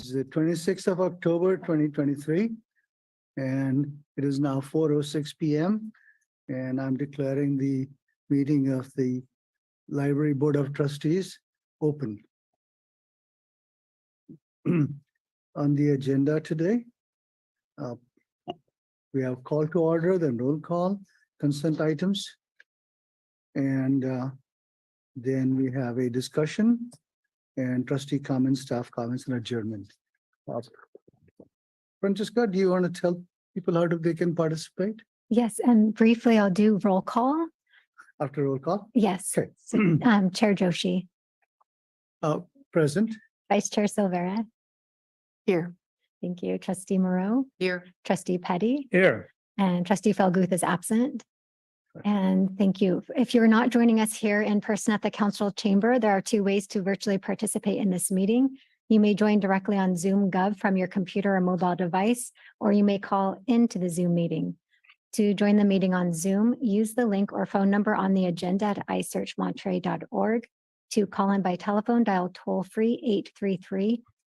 It's the 26th of October, 2023, and it is now 4:06 p.m. And I'm declaring the meeting of the Library Board of Trustees open. On the agenda today, we have call to order, then roll call, consent items, and then we have a discussion and trustee comments, staff comments, and adjournment. Francesca, do you want to tell people how they can participate Yes, and briefly, I'll do roll call. after roll call? Yes. Okay. So, Chair Joshi, Present. Vice Chair Silvera. Here. Thank you. Trustee Moreau. Here. Trustee Petty. Here. And Trustee Felguth is absent. And thank you. If you're not joining us here in person at the council chamber, there are two ways to virtually participate in this meeting. You may join directly on Zoom Gov from your computer or mobile device, or you may call into the Zoom meeting. To join the meeting on Zoom, use the link or phone number on the agenda at isearchmonterey.org. To call in by telephone, dial toll-free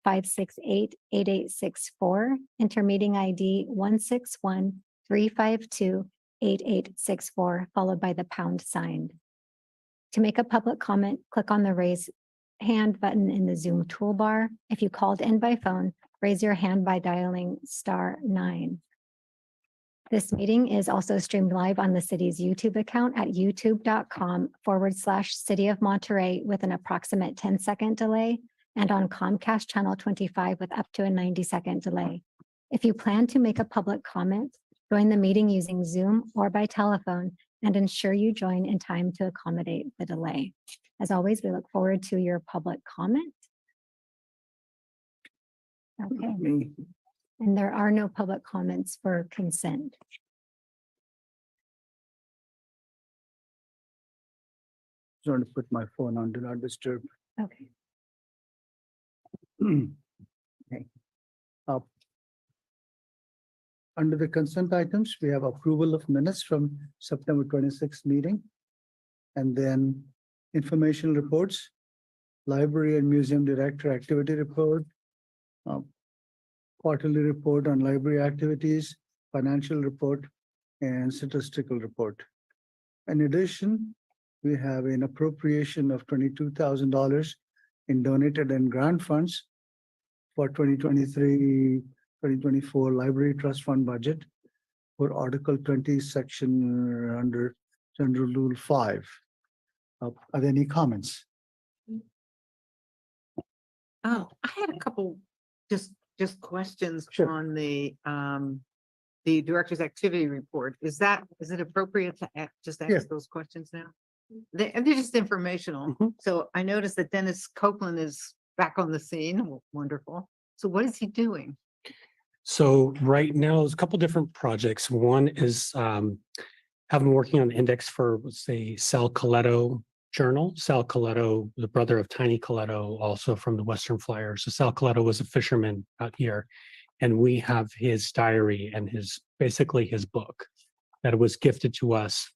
833-568-8864, enter meeting ID 161-352-8864, followed by the pound sign. To make a public comment, click on the raise hand button in the Zoom toolbar. If you called in by phone, raise your hand by dialing *9. This meeting is also streamed live on the city's YouTube account at youtube.com/City of Monterey with an approximate 10-second delay, and on Comcast channel 25 with up to a 90-second delay. If you plan to make a public comment, join the meeting using Zoom or by telephone and ensure you join in time to accommodate the delay. As always, we look forward to your public comment. Okay. And there are no public comments for consent. I'm going to put my phone on do not disturb. Okay. Okay. Under the consent items, we have approval of minutes from September 26th meeting. And then informational reports, library and museum director activity report, quarterly report on library activities, financial report, and statistical report. In addition, we have an appropriation of $22,000 in donated and grant funds for 2023-2024 Library Trust Fund budget for Article 20, section under General Rule 5. Are there any comments? Oh, I had a couple just questions Sure. on the director's activity report. Is it appropriate to just ask Yeah. those questions now? They're just informational. So I noticed that Dennis Copeland is back on the scene. Wonderful. So what is he doing? So right now, there's a couple different projects. One is have been working on the index for, let's say, Sal Coletto journal. Sal Coletto, the brother of Tiny Coletto, also from the Western Flyer. So Sal Coletto was a fisherman out here, and we have his diary and basically his book that was gifted to us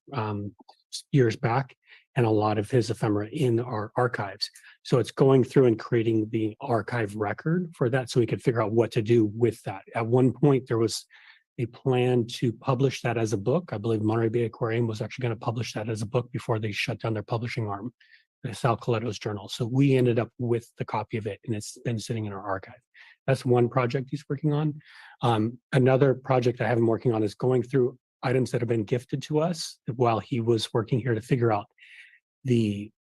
years back, and a lot of his ephemera in our archives. So it's going through and creating the archive record for that so we could figure out what to do with that. At one point, there was a plan to publish that as a book. I believe Monterey Bay Aquarium was actually going to publish that as a book before they shut down their publishing arm, the Sal Coletto's journal. So we ended up with the copy of it, and it's been sitting in our archive. That's one project he's working on. Another project I have him working on is going through items that have been gifted to us while he was working here to figure out the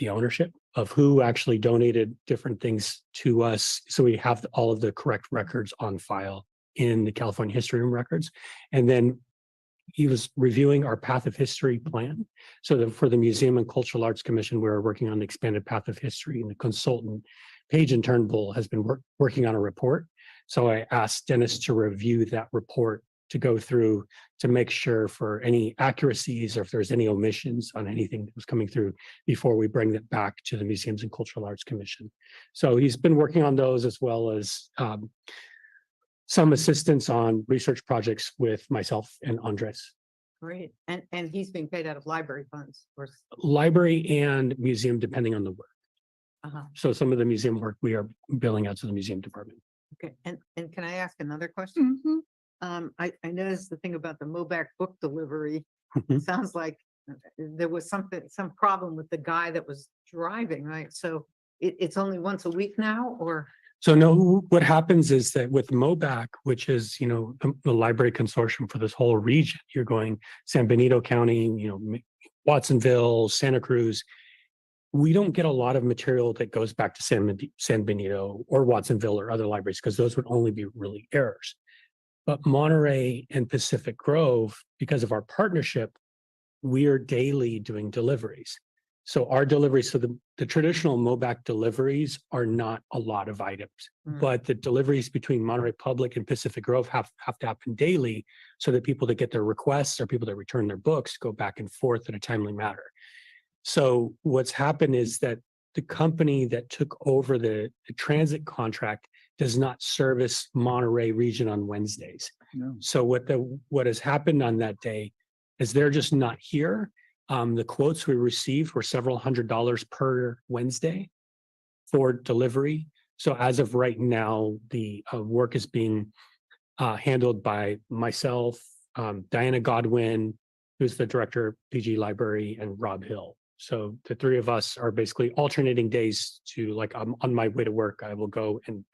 ownership of who actually donated different things to us. So we have all of the correct records on file in the California History Room records. And then he was reviewing our Path of History plan. So that for the Museum and Cultural Arts Commission, we're working on the expanded Path of History, and the consultant, Page and Turnbull, has been working on a report. So I asked Dennis to review that report to go through to make sure for any accuracies or if there's any omissions on anything that was coming through before we bring it back to the Museums and Cultural Arts Commission. So he's been working on those, as well as some assistance on research projects with myself and Andres. Great. And he's being paid out of library funds, or Library and museum, depending on the work. uh-huh. So some of the museum work we are billing out to the museum department. Okay, and can I ask another question? Mm-hmm. I noticed the thing about the Mobac book delivery. Mhm. It sounds like there was some problem with the guy that was driving, right? So it's only once a week now, or? So no, what happens is that with MOBAC, which is, the library consortium for this whole region, you're going San Benito County, Watsonville, Santa Cruz. We don't get a lot of material that goes back to San Benito or Watsonville or other libraries, because those would only be really errors. But Monterey and Pacific Grove, because of our partnership, we are daily doing deliveries. So our deliveries, so the traditional MOBAC deliveries are not a lot of items, but the deliveries between Monterey Public and Pacific Grove have to happen daily, so that people that get their requests or people that return their books go back and forth in a timely manner. So what's happened is that the company that took over the transit contract does not service Monterey region on Wednesdays. No. So what has happened on that day is they're just not here. The quotes we received were several $100s per Wednesday for delivery. So as of right now, the work is being handled by myself, Diana Godwin, who's the director of PG Library, and Rob Hill. So the three of us are basically alternating days to, like, on my way to work, I will go and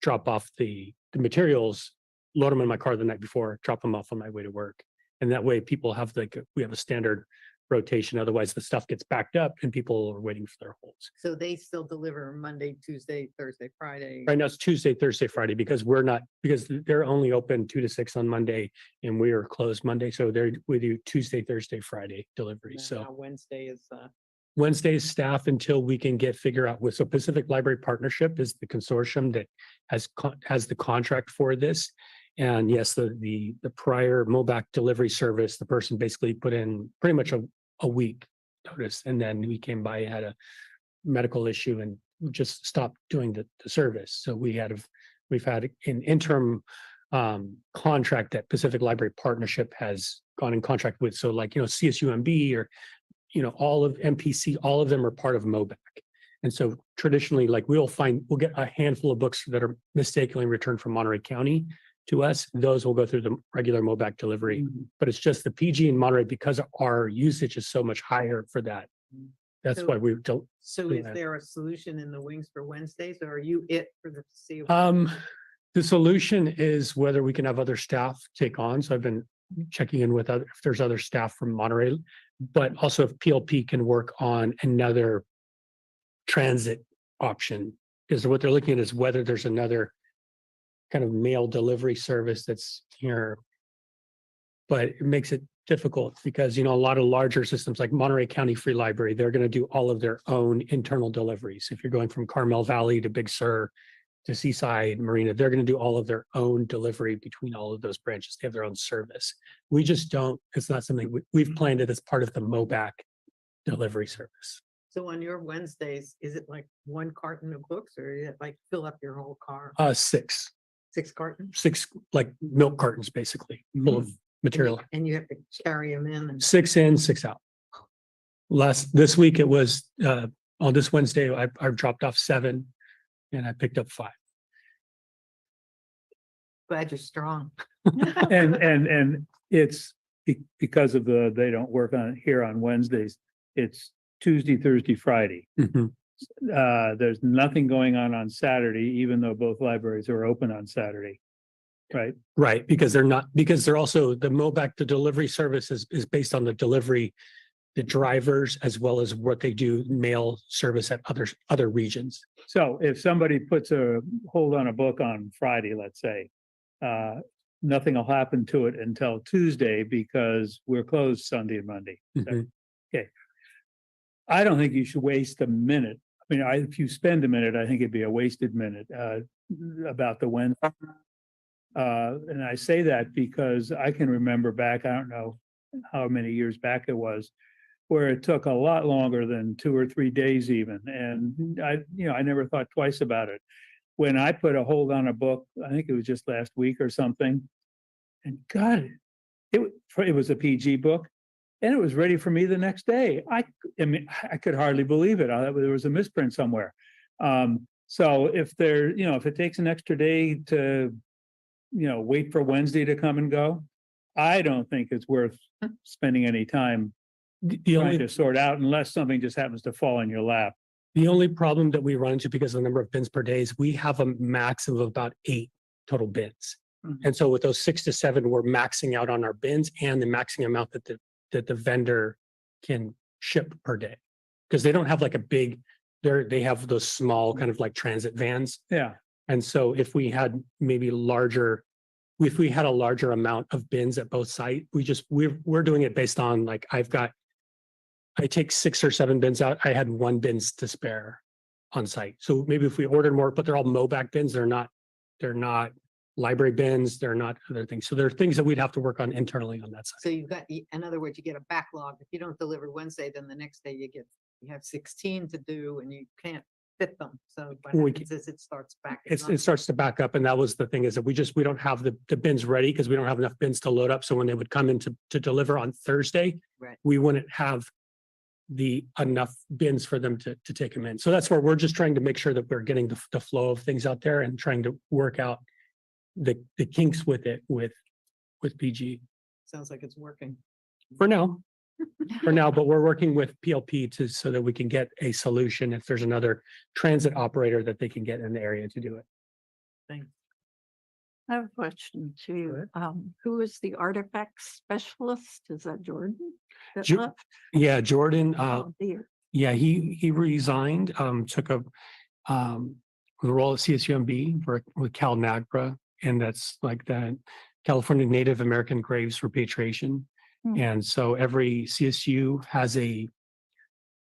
drop off the materials, load them in my car the night before, drop them off on my way to work. And that way people have we have a standard rotation. Otherwise the stuff gets backed up and people are waiting for their holds. So they still deliver Monday, Tuesday, Thursday, Friday? Right now it's Tuesday, Thursday, Friday, because they're only open 2 to 6 on Monday and we are closed Monday. So we do Tuesday, Thursday, Friday deliveries. And then So now Wednesday is, Wednesday's staff until we can figure out so Pacific Library Partnership is the consortium that has the contract for this. And yes, the prior MOBAC delivery service, the person basically put in pretty much a week notice, and then we came by, had a medical issue and just stopped doing the service. So we've had an interim contract that Pacific Library Partnership has gone in contract with. So like, CSUMB or all of MPC, all of them are part of MOBAC. And so traditionally, like we'll get a handful of books that are mistakenly returned from Monterey County to us. Those will go through the regular MOBAC delivery, but it's just the PG in Monterey, because our usage is so much higher for that. That's why we don't. so Yeah. is there a solution in the wings for Wednesdays, or are you it for the foreseeable? The solution is whether we can have other staff take on. So I've been checking in with if there's other staff from Monterey, but also if PLP can work on another transit option, because what they're looking at is whether there's another kind of mail delivery service that's here. But it makes it difficult because, a lot of larger systems like Monterey County Free Library, they're going to do all of their own internal deliveries. If you're going from Carmel Valley to Big Sur to Seaside Marina, they're going to do all of their own delivery between all of those branches. They have their own service. We just don't, it's not something we've planned it as part of the MOBAC delivery service. So on your Wednesdays, is it like 1 carton of books, or is it like fill up your whole car? 6 6 cartons? like milk cartons, basically full of material. And you have to carry them in and 6 in, 6 out. This week it was, on this Wednesday, I dropped off 7 and I picked up 5. glad you're strong. And it's because of they don't work here on Wednesdays. It's Tuesday, Thursday, Friday. Mhm. There's nothing going on Saturday, even though both libraries are open on Saturday. Right? Right, because they're also, the MOBAC, the delivery service is based on the delivery, the drivers, as well as what they do mail service at other regions. So if somebody puts a hold on a book on Friday, let's say, nothing will happen to it until Tuesday because we're closed Sunday and Monday. Mhm. I don't think you should waste a minute. I mean, if you spend a minute, I think it'd be a wasted minute about the Wednesday. And I say that because I can remember back, I don't know how many years back it was, where it took a lot longer than 2 or 3 days even. And I never thought twice about it. When I put a hold on a book, I think it was just last week or something, and God, it was a PG book. And it was ready for me the next day. I mean, I could hardly believe it. There was a misprint somewhere. So if there, if it takes an extra day to, wait for Wednesday to come and go, I don't think it's worth spending any time The trying only, to sort out unless something just happens to fall in your lap. the only problem that we run into because of the number of bins per day is we have a max of about 8 total bins. Mhm. And so with those 6 to 7, we're maxing out on our bins and the maxing amount that the vendor can ship per day. Because they don't have like a big, they have those small kind of like transit vans. Yeah, And so if we had maybe larger, if we had a larger amount of bins at both sites, we're doing it based on like, I take 6 or 7 bins out. I had 1 bins to spare on site. So maybe if we ordered more, but they're all MOBAC bins, they're not library bins, they're not other things. So there are things that we'd have to work on internally on that side. So you've got, in other words, you get a backlog. If you don't deliver Wednesday, then the next day you have 16 to do and you can't fit them. So what We happens is it starts back. It starts to back up. And that was the thing is that we don't have the bins ready because we don't have enough bins to load up. So when they would come in to deliver on Thursday, Right. we wouldn't have enough bins for them to take them in. So that's where we're just trying to make sure that we're getting the flow of things out there and trying to work out the kinks with it with PG Sounds like it's working. for now. But we're working with PLP so that we can get a solution if there's another transit operator that they can get in the area to do it. Thanks. I have a question Go too. Who is the artifact specialist? Is that Jordan? that Jo- left? Yeah, Jordan, Oh, dear. yeah, he resigned, took a the role at CSUMB with Cal NAGPRA, and that's like the California Native American Graves Repatriation. Hmm. And so every CSU has a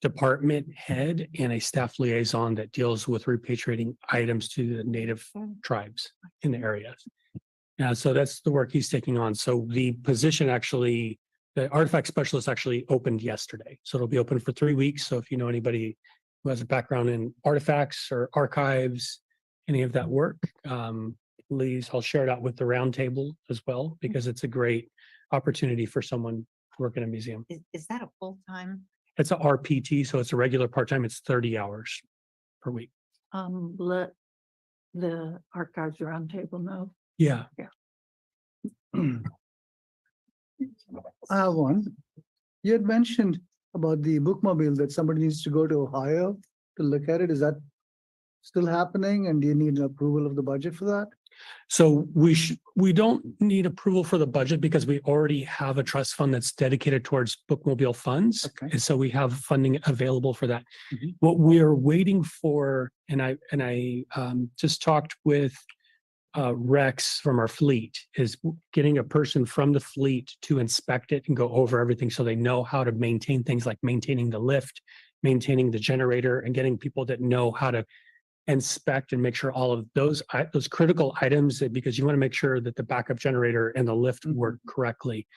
department head and a staff liaison that deals with repatriating items to the native Hmm. tribes in the area. Yeah, so that's the work he's taking on. So the position actually, the artifact specialist actually opened yesterday. So it'll be open for 3 weeks. So if you know anybody who has a background in artifacts or archives, any of that work, please, I'll share it out with the roundtable as well, because it's a great opportunity for someone to work in a museum. Is that a full-time? It's a RPT, so it's a regular part-time. It's 30 hours per week. Let the archives roundtable know. Yeah. I have one. You had mentioned about the bookmobile that somebody needs to go to Ohio to look at it. Is that still happening? And do you need an approval of the budget for that? So we don't need approval for the budget because we already have a trust fund that's dedicated towards bookmobile funds. Okay. And so we have funding available for that. Mhm. What we are waiting for, and I just talked with Rex from our fleet, is getting a person from the fleet to inspect it and go over everything so they know how to maintain things like maintaining the lift, maintaining the generator, and getting people that know how to inspect and make sure all of those critical items, because you want to make sure that the backup generator and the lift work correctly.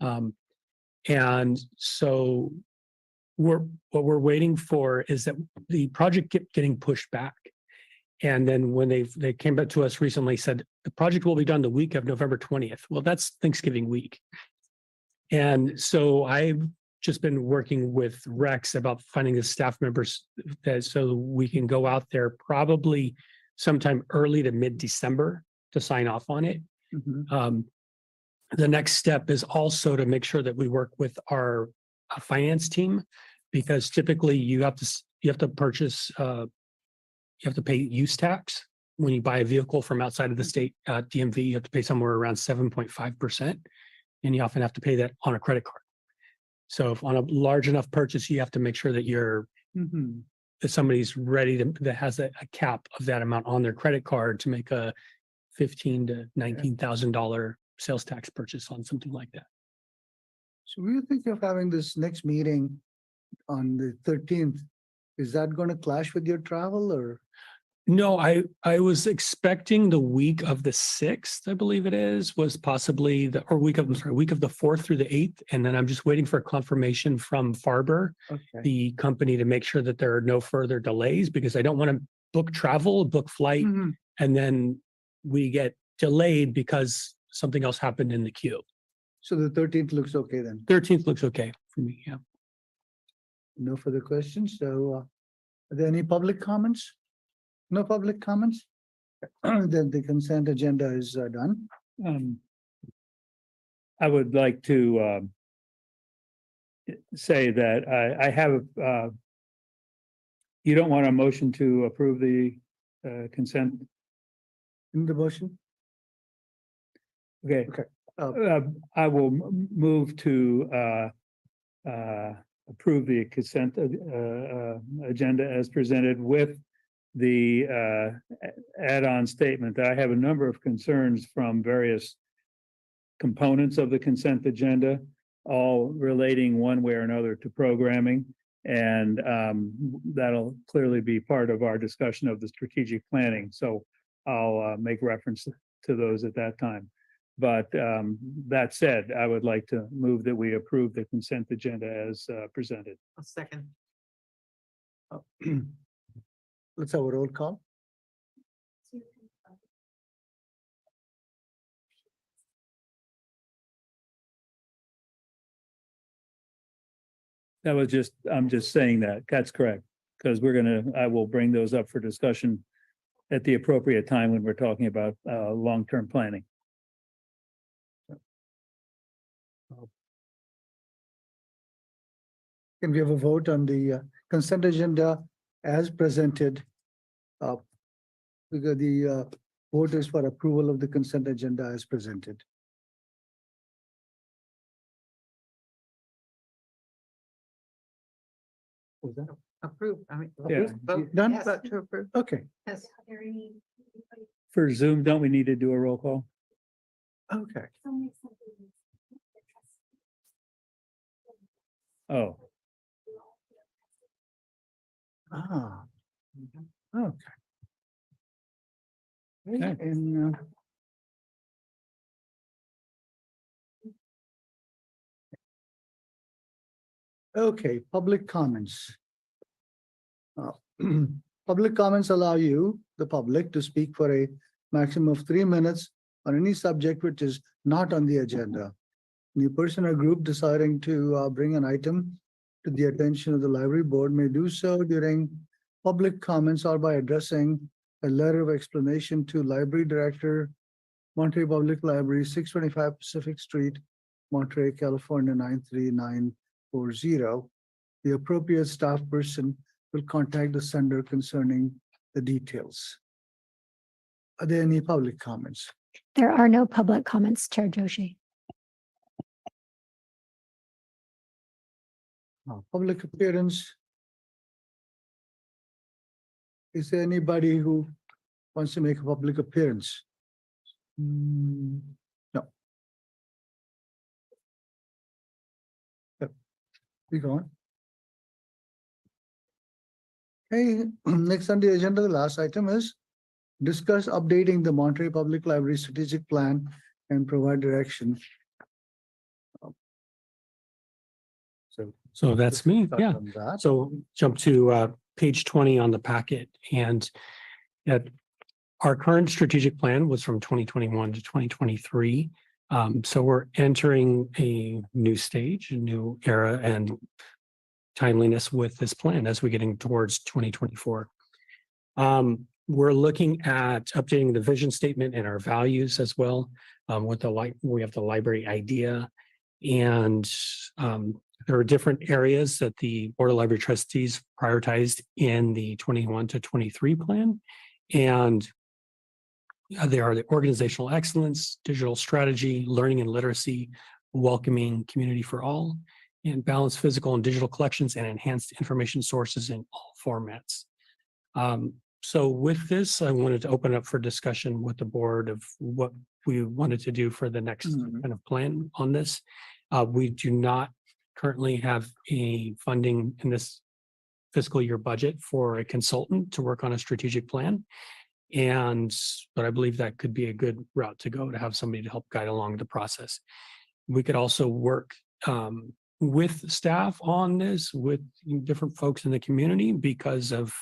And so what we're waiting for is that the project kept getting pushed back. And then when they came back to us recently, said the project will be done the week of November 20th. Well, that's Thanksgiving week. And so I've just been working with Rex about finding the staff members that so we can go out there probably sometime early to mid-December to sign off on it. Mhm. The next step is also to make sure that we work with our finance team, because typically you have to purchase you have to pay use tax when you buy a vehicle from outside of the state. DMV, you have to pay somewhere around 7.5%, and you often have to pay that on a credit card. So if on a large enough purchase, you have to make sure that Mhm. that somebody's ready that has a cap of that amount on their credit card to make a $15,000 to $19,000 sales tax purchase on something like that. So we think of having this next meeting on the 13th. Is that going to clash with your travel or? No, I was expecting the week of the 6th, I believe it is, was possibly week of the 4th through the 8th. And then I'm just waiting for confirmation from Farber, Okay. the company, to make sure that there are no further delays, because I don't want to book flight, Mhm. and then we get delayed because something else happened in the queue. So the 13th looks okay then. 13th looks okay for me, yeah. No further questions. So are there any public comments? No public comments? Then the consent agenda is done. I would like to say that I have you don't want a motion to approve the consent? In the motion? Okay. Okay. I will move to approve the consent agenda as presented with the add-on statement. I have a number of concerns from various components of the consent agenda, all relating one way or another to programming. And that'll clearly be part of our discussion of the strategic planning. So I'll make reference to those at that time. But that said, I would like to move that we approve the consent agenda as presented. A second. Let's have a roll call. That was just, I'm just saying that, that's correct, because I will bring those up for discussion at the appropriate time when we're talking about long-term planning. Can we have a vote on the consent agenda as presented? Because the vote is for approval of the consent agenda as presented. Was that Approved. I mean. Yeah. vote Done? yes, to approve. okay? Yes. For Zoom, don't we need to do a roll call? Okay. Oh, Ah. Okay. Okay. And okay, public comments. Public comments allow you, the public, to speak for a maximum of 3 minutes on any subject which is not on the agenda. Any person or group deciding to bring an item to the attention of the library board may do so during public comments or by addressing a letter of explanation to Library Director, Monterey Public Library, 625 Pacific Street, Monterey, California, 93940. The appropriate staff person will contact the sender concerning the details. Are there any public comments? There are no public comments, Chair Joshi. Public appearance. Is there anybody who wants to make a public appearance? No. Yep. We go on. Okay, next on the agenda, the last item is discuss updating the Monterey Public Library strategic plan and provide direction. So that's me, start yeah. on that. So jump to page 20 on the packet, and our current strategic plan was from 2021 to 2023. So we're entering a new stage, a new era and timeliness with this plan as we're getting towards 2024. We're looking at updating the vision statement and our values as well. We have the library idea, and there are different areas that the Board of Library Trustees prioritized in the 21 to 23 plan. And they are the organizational excellence, digital strategy, learning and literacy, welcoming community for all, and balanced physical and digital collections and enhanced information sources in all formats. So with this, I wanted to open up for discussion with the board of what we wanted to do for the next kind of plan on this. We do not currently have a funding in this fiscal year budget for a consultant to work on a strategic plan. But I believe that could be a good route to go, to have somebody to help guide along the process. We could also work with staff on this, with different folks in the community, because of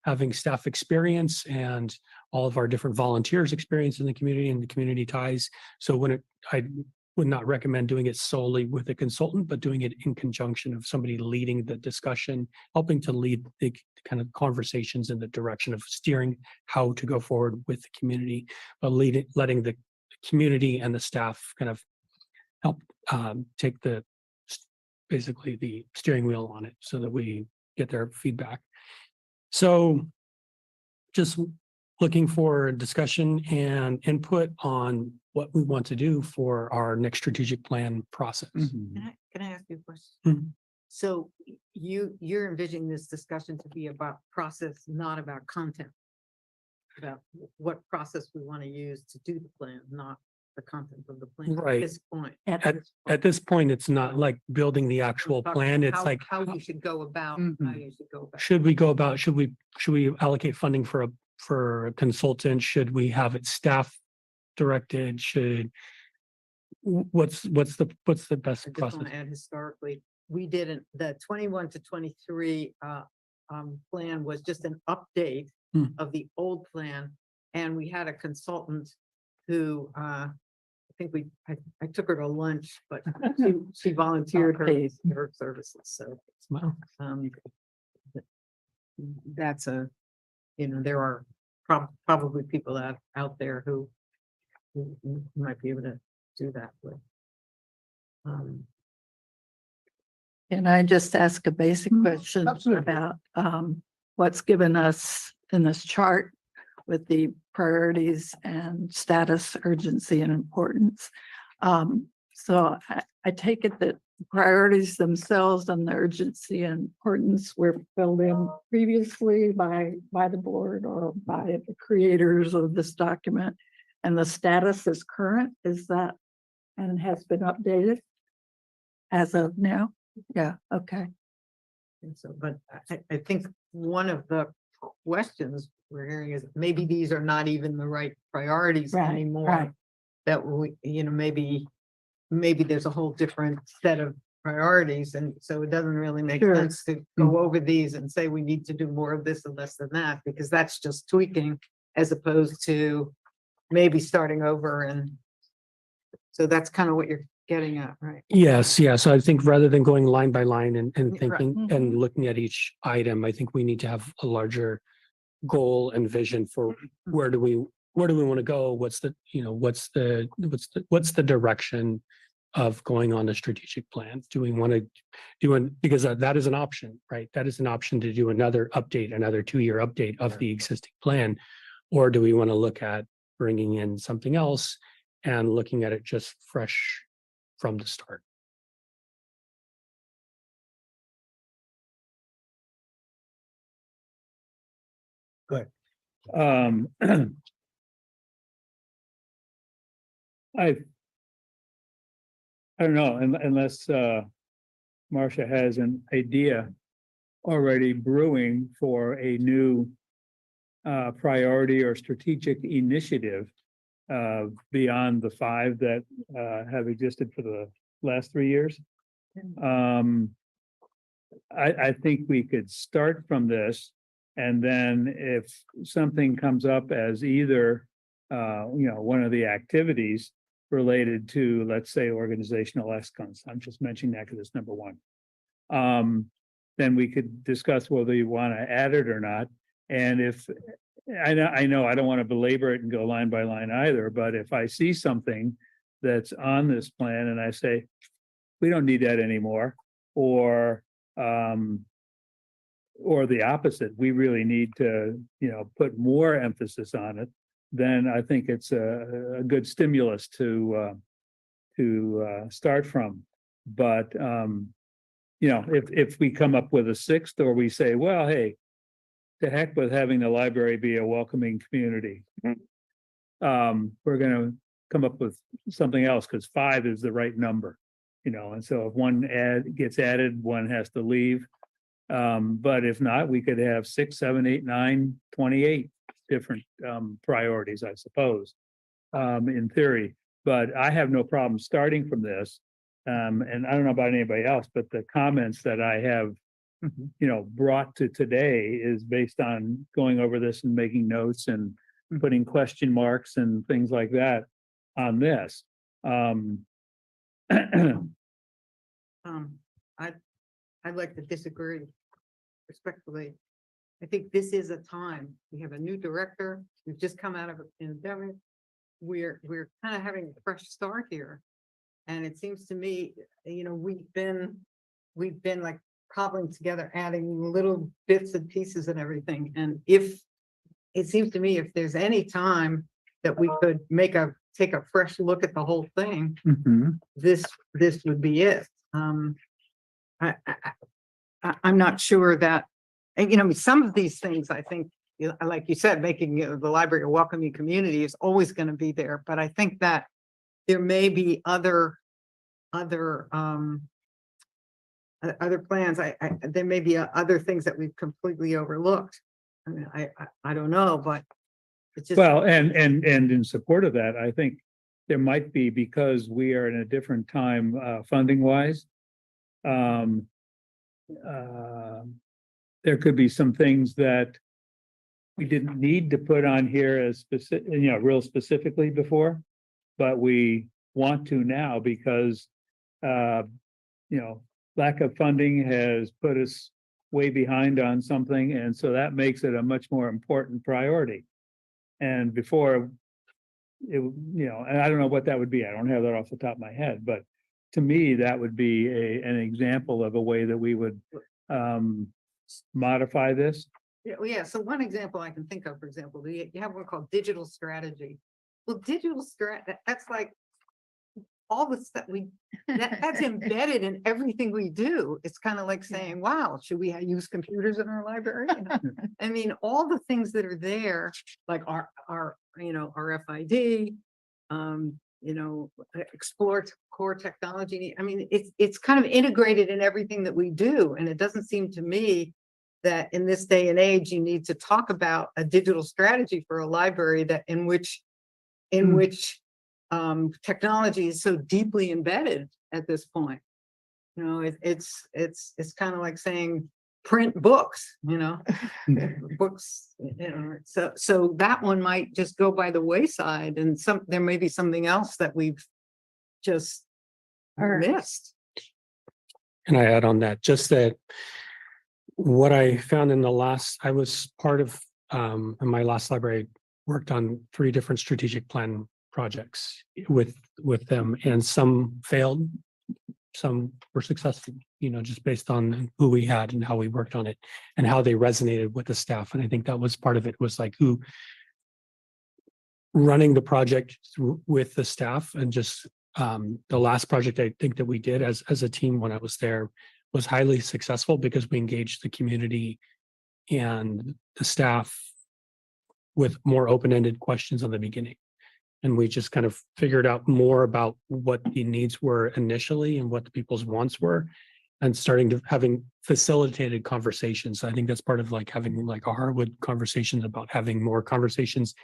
having staff experience and all of our different volunteers experience in the community and the community ties. So when I would not recommend doing it solely with a consultant, but doing it in conjunction of somebody leading the discussion, helping to lead the kind of conversations in the direction of steering how to go forward with the community, but letting the community and the staff kind of help take basically the steering wheel on it so that we get their feedback. So just looking for discussion and input on what we want to do for our next strategic plan process. Mhm. Can I ask you a question? Mhm. So you're envisioning this discussion to be about process, not about content. About what process we want to use to do the plan, not the content of the plan. Right. At this point. At this point, it's not like building the actual Talk plan. about It's like, how we should go about, how you should go about. should we go about, should we allocate funding for a consultant? Should we have it staff directed? What's the best I just want process? to add historically, we didn't, the 21 to 23 plan was just an update Hmm. of the old plan. And we had a consultant who, I think I took her to lunch, but she volunteered her services, so. Wow. That's there are probably people out there who might be able to do that with. Can I just ask a basic question absolutely. about what's given us in this chart with the priorities and status, urgency and importance? So I take it that priorities themselves and the urgency and importance were filled in previously by the board or by the creators of this document. And the status is current, is that, and has been updated as of now? Yeah, okay. And so, but I think one of the questions we're hearing is maybe these are not even the right priorities Right, anymore. right. That we, maybe there's a whole different set of priorities, and so it doesn't really make Sure. sense to go over these and say we need to do more of this and less than that, because that's just tweaking as opposed to maybe starting over. And so that's kind of what you're getting at, right? Yes, yeah. So I think rather than going line by line and Right. thinking and looking at each item, I think we need to have a larger goal and vision for where do we want to go? What's the direction of going on the strategic plan? Do we want to because that is an option, right? That is an option to do another update, another 2-year update of the existing plan. Or do we want to look at bringing in something else and looking at it just fresh from the start? Um, I don't know, unless Marcia has an idea already brewing for a new priority or strategic initiative beyond the 5 that have existed for the last 3 years. I think we could start from this, and then if something comes up as either one of the activities related to, let's say, organizational excellence, I'm just mentioning that because it's number 1. Then we could discuss whether you want to add it or not. And if I know I don't want to belabor it and go line by line either, but if I see something that's on this plan and I say, we don't need that anymore, or the opposite, we really need to, put more emphasis on it, then I think it's a good stimulus to start from. But if we come up with a 6th, or we say, well, hey, to heck with having the library be a welcoming community, we're going to come up with something else, because 5 is the right number, and so if one gets added, one has to leave. But if not, we could have 6, 7, 8, 9, 28 different priorities, I suppose, in theory. But I have no problem starting from this. And I don't know about anybody else, but the comments that I have, brought to today is based on going over this and making notes and putting question marks and things like that on this. I'd like to disagree respectfully. I think this is a time, we have a new director, we've just come out of a pandemic. We're kind of having a fresh start here. And it seems to me, we've been like cobbling together, adding little bits and pieces and everything. And if, it seems to me, if there's any time that we could take a fresh look at the whole thing, Mhm. this would be it. I'm not sure that, and some of these things, I think, like you said, making the library a welcoming community is always going to be there. But I think that there may be other plans. There may be other things that we've completely overlooked. I mean, I don't know, but it's just. Well, and in support of that, I think there might be, because we are in a different time, funding wise. There could be some things that we didn't need to put on here as specific, real specifically before, but we want to now because, lack of funding has put us way behind on something, and so that makes it a much more important priority. And before, and I don't know what that would be. I don't have that off the top of my head, but to me, that would be an example of a way that we would modify this. Yeah, so one example I can think of, for example, you have one called digital strategy. Well, that's like all the stuff that's embedded in everything we do. It's kind of like saying, wow, should we use computers in our library? I mean, all the things that are there, like our RFID, explore core technology. I mean, it's kind of integrated in everything that we do. And it doesn't seem to me that in this day and age, you need to talk about a digital strategy for a library in which technology is so deeply embedded at this point. It's kind of like saying print books, books, so that one might just go by the wayside, and there may be something else that we've just missed. And I add on that, just that what I found I was part of, in my last library, worked on 3 different strategic plan projects with them, and some failed, some were successful, just based on who we had and how we worked on it and how they resonated with the staff. And I think that was part of it, was like who running the project with the staff. And just the last project I think that we did as a team when I was there was highly successful because we engaged the community and the staff with more open-ended questions on the beginning. And we just kind of figured out more about what the needs were initially and what the people's wants were, and starting to having facilitated conversations. I think that's part of like having like a Harwood conversations, about having more conversations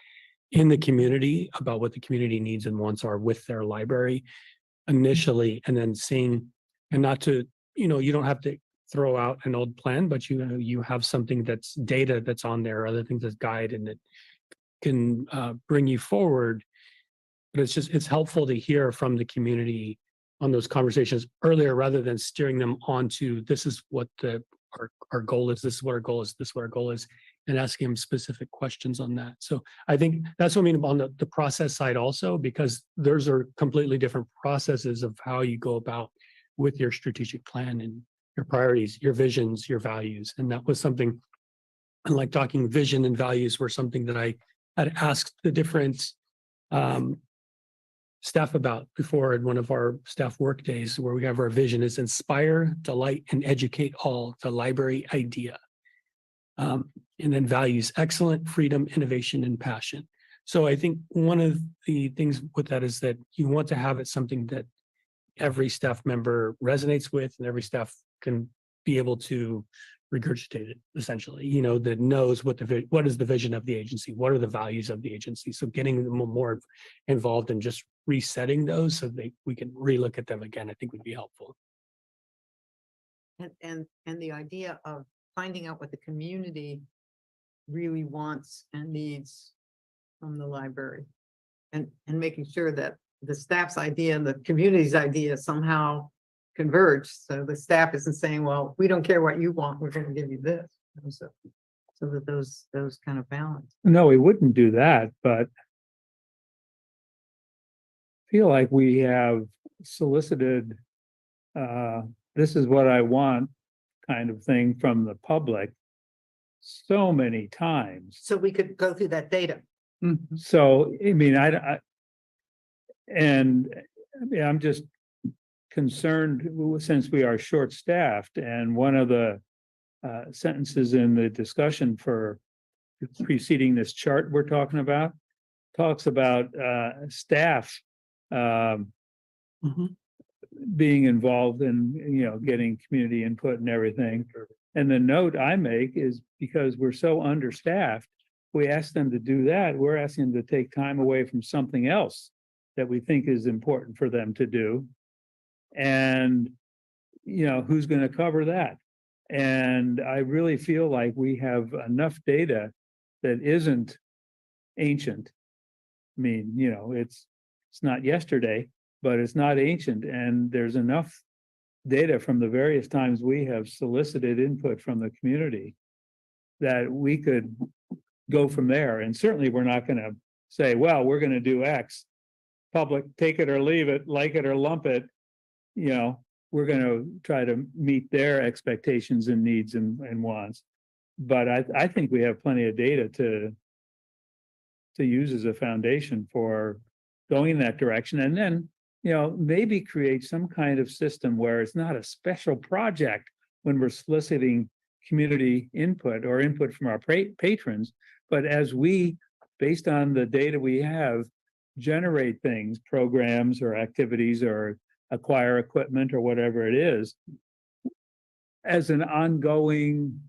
in the community about what the community needs and wants are with their library initially, and then seeing, and not to, you don't have to throw out an old plan, but you have something that's data that's on there, other things as guide, and it can bring you forward. But it's helpful to hear from the community on those conversations earlier, rather than steering them onto, this is what our goal is, this is what our goal is, this is what our goal is, and asking them specific questions on that. So I think that's what I mean on the process side also, because those are completely different processes of how you go about with your strategic plan and your priorities, your visions, your values. And that was something, and like talking vision and values were something that I had asked the different staff about before in one of our staff work days, where we have our vision is inspire, delight, and educate all, the library idea. And then values, excellent, freedom, innovation, and passion. So I think one of the things with that is that you want to have it something that every staff member resonates with, and every staff can be able to regurgitate it, essentially, that knows what is the vision of the agency, what are the values of the agency. So getting them more involved in just resetting those so we can relook at them again, I think would be helpful. And the idea of finding out what the community really wants and needs from the library, and making sure that the staff's idea and the community's idea somehow converge. So the staff isn't saying, well, we don't care what you want, we're gonna give you this. So that those kind of balance. No, we wouldn't do that, but feel like we have solicited, this is what I want kind of thing from the public so many times. So we could go through that data. So, I mean, I'm just concerned since we are short-staffed, and one of the sentences in the discussion for preceding this chart we're talking about talks about staff being involved in, getting community input and everything. And the note I make is because we're so understaffed, we ask them to do that, we're asking them to take time away from something else that we think is important for them to do. And, who's going to cover that? And I really feel like we have enough data that isn't ancient. I mean, it's not yesterday, but it's not ancient. And there's enough data from the various times we have solicited input from the community that we could go from there. And certainly we're not going to say, well, we're going to do X. Public, take it or leave it, like it or lump it. We're going to try to meet their expectations and needs and wants. But I think we have plenty of data to use as a foundation for going in that direction. And then, maybe create some kind of system where it's not a special project when we're soliciting community input or input from our patrons, but as we, based on the data we have, generate things, programs or activities or acquire equipment or whatever it is, as an ongoing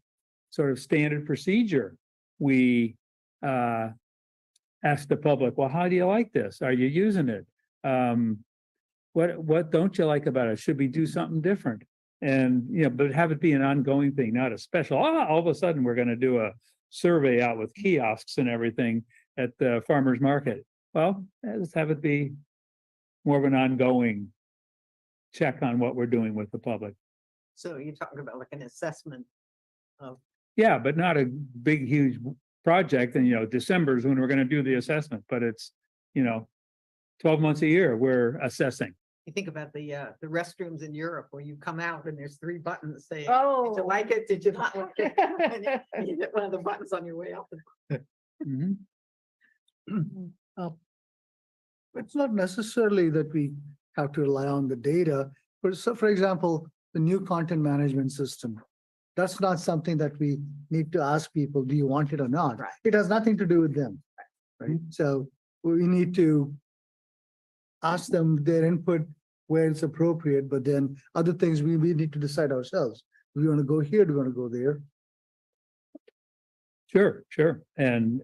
sort of standard procedure. We ask the public, well, how do you like this? Are you using it? What don't you like about it? Should we do something different? And, but have it be an ongoing thing, not a special, all of a sudden we're going to do a survey out with kiosks and everything at the farmer's market. Well, let's have it be more of an ongoing check on what we're doing with the public. So you're talking about like an assessment of. Yeah, but not a big, huge project. And, December is when we're going to do the assessment, but it's, 12 months a year, we're assessing. You think about the restrooms in Europe where you come out and there's 3 buttons saying, Oh. did you like it? Did you not like it? And you hit one of the buttons on your way out. Mhm. It's not necessarily that we have to rely on the data, but so for example, the new content management system. That's not something that we need to ask people, do you want it or not? Right. It has nothing to do with them. Right? So we need to ask them their input where it's appropriate, but then other things we need to decide ourselves. Do we want to go here? Do we want to go there? Sure. And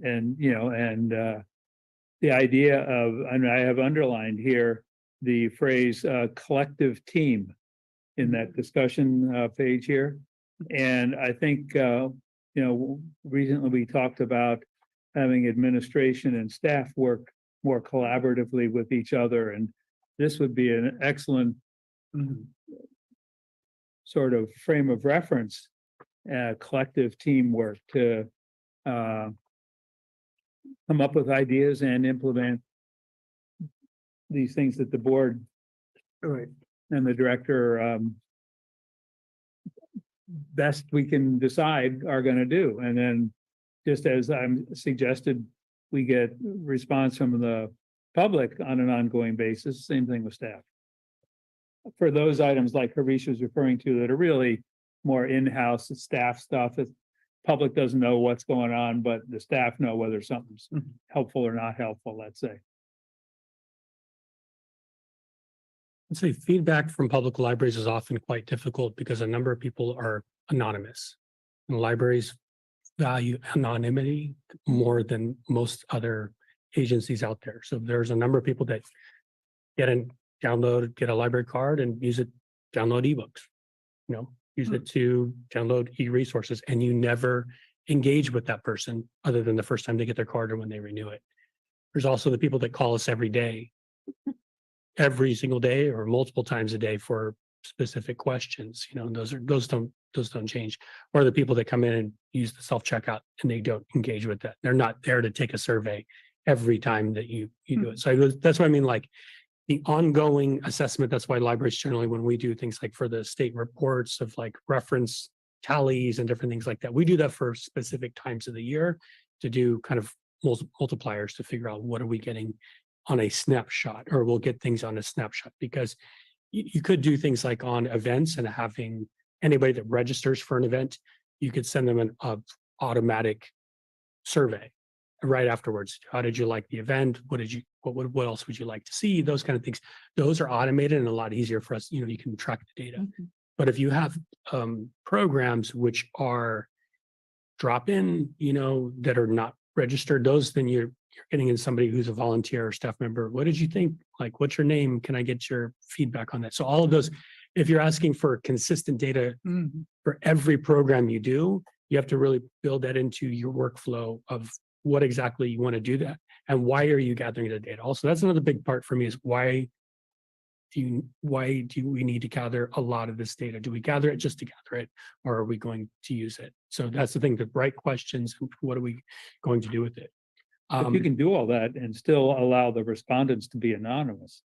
the idea of, and I have underlined here, the phrase collective team in that discussion page here. And I think, recently we talked about having administration and staff work more collaboratively with each other. And this would be an excellent sort of frame of reference, collective teamwork to come up with ideas and implement these things that the board Right. and the director best we can decide are going to do. And then just as I'm suggested, we get response from the public on an ongoing basis, same thing with staff. For those items like Harish was referring to that are really more in-house staff stuff, that public doesn't know what's going on, but the staff know whether something's helpful or not helpful, let's say. I'd say feedback from public libraries is often quite difficult because a number of people are anonymous. And libraries value anonymity more than most other agencies out there. So there's a number of people that get a library card and use it, download ebooks, use it to download e-resources, and you never engage with that person other than the first time they get their card or when they renew it. There's also the people that call us every day every single day or multiple times a day for specific questions, you know, and those don't change. Or the people that come in and use the self-checkout and they don't engage with that. They're not there to take a survey every time that you do it. So that's what I mean, like the ongoing assessment. That's why libraries generally, when we do things like for the state reports of like reference tallies and different things like that, we do that for specific times of the year to do kind of multipliers to figure out what are we getting on a snapshot, or we'll get things on a snapshot, because you could do things like on events and having anybody that registers for an event, you could send them an automatic survey right afterwards. How did you like the event? What else would you like to see? Those kind of things. Those are automated and a lot easier for us. You know, you can track the data. But if you have programs which are drop-in, you know, that are not registered, those, then you're getting in somebody who's a volunteer or staff member. What did you think? Like, what's your name? Can I get your feedback on that? So all of those, if you're asking for consistent data for every program you do, you have to really build that into your workflow of what exactly you want to do that and why are you gathering the data. Also, that's another big part for me, is why do we need to gather a lot of this data? Do we gather it just to gather it, or are we going to use it? So that's the thing, the right questions. What are we going to do with it? But you can do all that and still allow the respondents to be anonymous.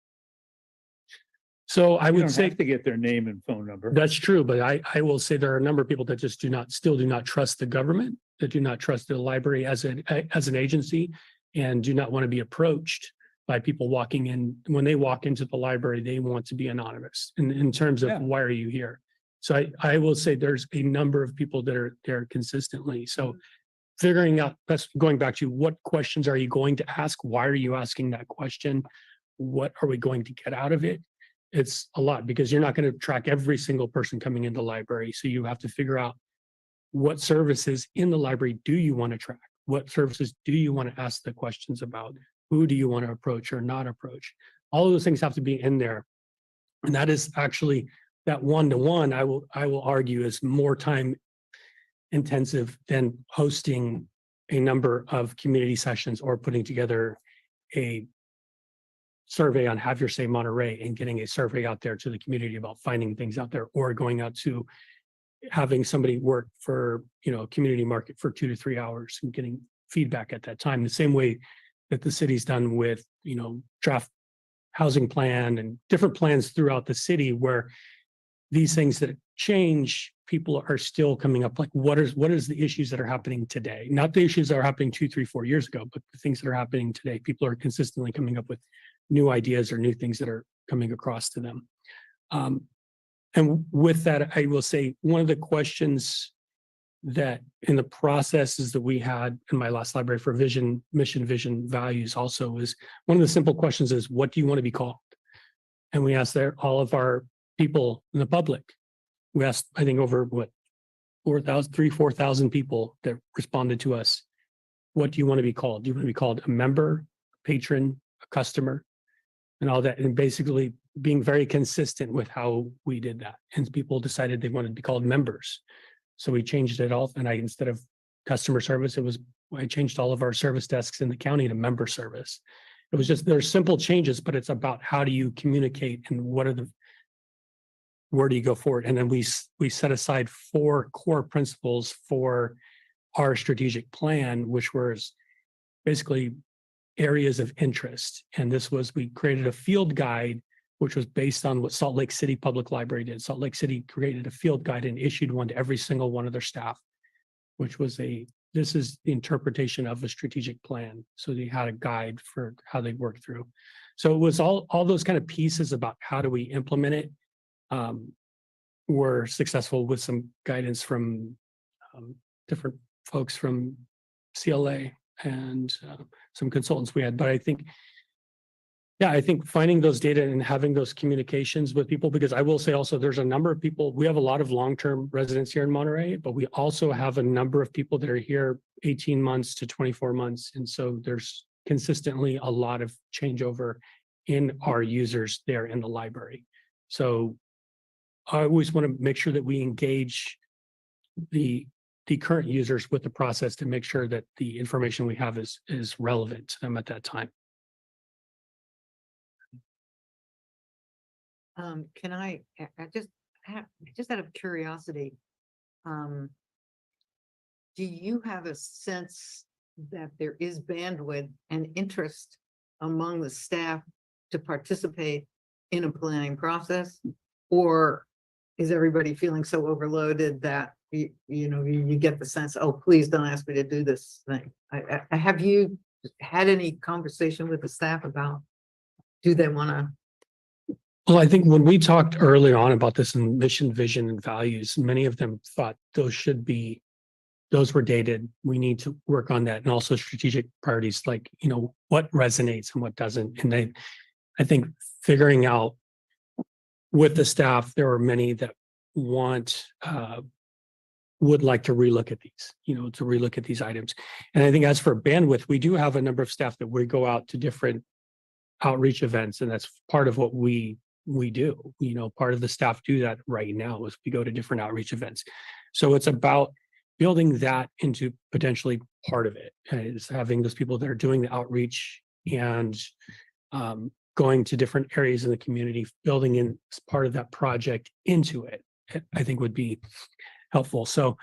So I You would don't say have to get their name and phone number. that's true, but I will say there are a number of people that just still do not trust the government, that do not trust the library as an agency, and do not want to be approached by people walking in. When they walk into the library, they want to be anonymous in terms of Yeah. why are you here? So I will say there's a number of people that are there consistently. So figuring out, that's going back to what questions are you going to ask? Why are you asking that question? What are we going to get out of it? It's a lot, because you're not going to track every single person coming into the library. So you have to figure out what services in the library do you want to track? What services do you want to ask the questions about? Who do you want to approach or not approach? All of those things have to be in there. And that is actually that one-to-one, I will argue, is more time intensive than hosting a number of community sessions or putting together a survey on Have Your Say Monterey and getting a survey out there to the community about finding things out there, or going out to having somebody work for, you know, a community market for 2 to 3 hours and getting feedback at that time. The same way that the city's done with, you know, draft housing plan and different plans throughout the city, where these things that change, people are still coming up, like what is the issues that are happening today? Not the issues that are happening 2, 3, 4 years ago, but the things that are happening today. People are consistently coming up with new ideas or new things that are coming across to them. And with that, I will say one of the questions that in the processes that we had in my last library for mission, vision, values also is one of the simple questions is, what do you want to be called? And we asked all of our people in the public. We asked, I think, over 4,000 people that responded to us. What do you want to be called? Do you want to be called a member, a patron, a customer, and all that? And basically being very consistent with how we did that. And people decided they wanted to be called members. So we changed it all. And instead of customer service, I changed all of our service desks in the county to member service. It was just, there's simple changes, but it's about how do you communicate and where do you go forward? And then we set aside 4 core principles for our strategic plan, which was basically areas of interest. And we created a field guide, which was based on what Salt Lake City Public Library did. Salt Lake City created a field guide and issued one to every single one of their staff, which was this is the interpretation of a strategic plan. So they had a guide for how they worked through. So it was all those kind of pieces about how do we implement it. Were successful with some guidance from different folks from CLA and some consultants we had. But I think finding those data and having those communications with people, because I will say also there's a number of people, we have a lot of long-term residents here in Monterey, but we also have a number of people that are here 18 months to 24 months. And so there's consistently a lot of changeover in our users there in the library. So I always want to make sure that we engage the current users with the process to make sure that the information we have is relevant to them at that time. Can I just out of curiosity, um, do you have a sense that there is bandwidth and interest among the staff to participate in a planning process? Or is everybody feeling so overloaded that you get the sense, oh, please don't ask me to do this thing? Have you had any conversation with the staff about, do they want to? Well, I think when we talked early on about this in mission, vision, and values, many of them thought those were dated. We need to work on that. And also strategic priorities, like, what resonates and what doesn't. And I think figuring out with the staff, there are many that would like to relook at these, to relook at these items. And I think as for bandwidth, we do have a number of staff that we go out to different outreach events, and that's part of what we do. Part of the staff do that right now is we go to different outreach events. So it's about building that into potentially part of it, is having those people that are doing the outreach and going to different areas in the community, building in as part of that project into it, I think would be helpful. So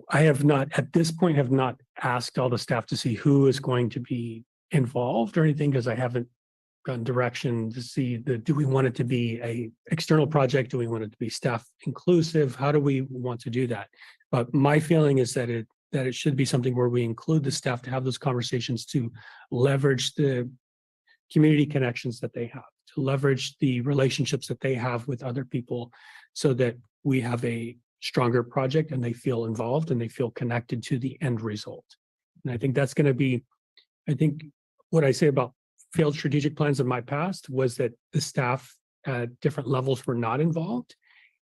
I have not, at this point, have not asked all the staff to see who is going to be involved or anything, because I haven't gotten direction to see do we want it to be a external project? Do we want it to be staff inclusive? How do we want to do that? But my feeling is that it should be something where we include the staff to have those conversations, to leverage the community connections that they have, to leverage the relationships that they have with other people, so that we have a stronger project and they feel involved and they feel connected to the end result. And I think that's going to be, I think what I say about failed strategic plans in my past was that the staff at different levels were not involved.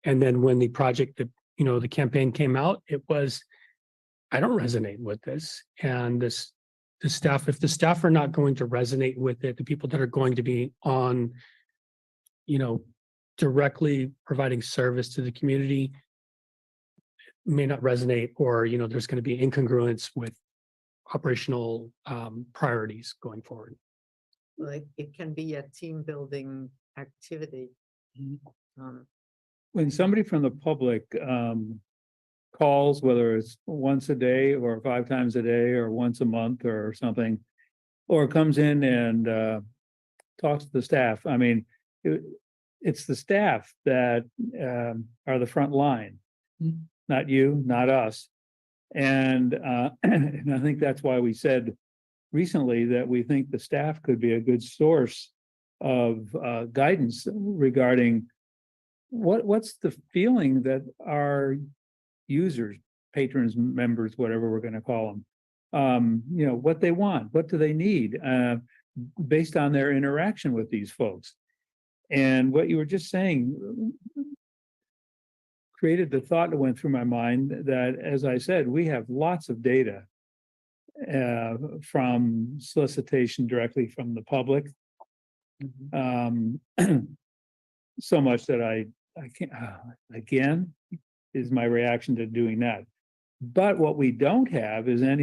And then when the project, the campaign came out, it was, I don't resonate with this. And the staff, if the staff are not going to resonate with it, the people that are going to be on, directly providing service to the community may not resonate, or, there's going to be incongruence with operational priorities going forward. Like, it can be a team building activity. When somebody from the public calls, whether it's once a day or 5 times a day or once a month or something, or comes in and talks to the staff, I mean, it's the staff that are the front line, not you, not us. And I think that's why we said recently that we think the staff could be a good source of guidance regarding what's the feeling that our users, patrons, members, whatever we're going to call them, what they want, what do they need, based on their interaction with these folks. And what you were just saying created the thought that went through my mind that, as I said, we have lots of data from solicitation directly from the public. So much that I can't, again, is my reaction to doing that. But what we don't have is I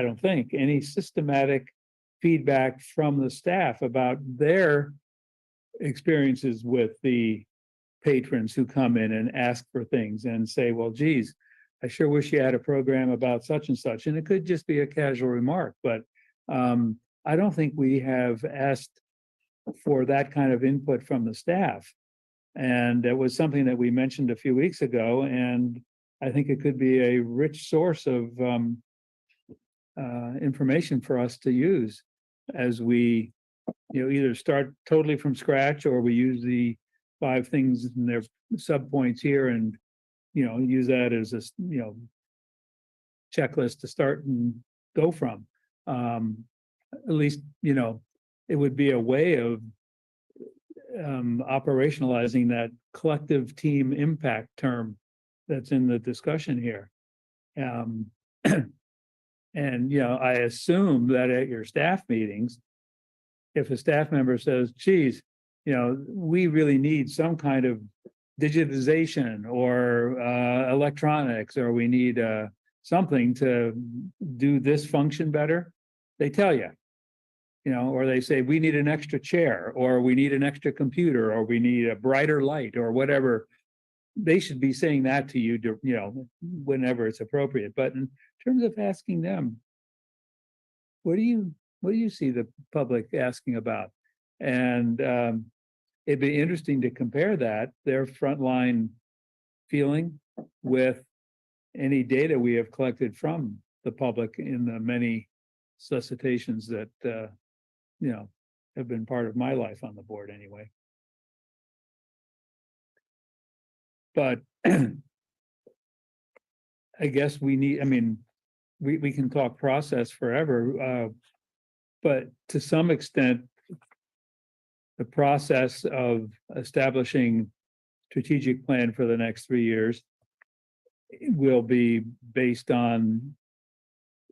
don't think, any systematic feedback from the staff about their experiences with the patrons who come in and ask for things and say, well, geez, I sure wish you had a program about such and such. And it could just be a casual remark, but I don't think we have asked for that kind of input from the staff. And it was something that we mentioned a few weeks ago, and I think it could be a rich source of information for us to use as we, either start totally from scratch, or we use the 5 things in their sub points here and, use that as a, checklist to start and go from. At least, it would be a way of operationalizing that collective team impact term that's in the discussion here. And, I assume that at your staff meetings, if a staff member says, geez, we really need some kind of digitization or electronics, or we need something to do this function better, they tell you. You know, or they say, we need an extra chair, or we need an extra computer, or we need a brighter light, or whatever. They should be saying that to you, you know, whenever it's appropriate. But in terms of asking them, what do you see the public asking about? And it'd be interesting to compare that, their frontline feeling, with any data we have collected from the public in the many solicitations that you know, have been part of my life on the board anyway. But I guess we need, I mean, we can talk process forever, but to some extent, the process of establishing strategic plan for the next 3 years will be based on,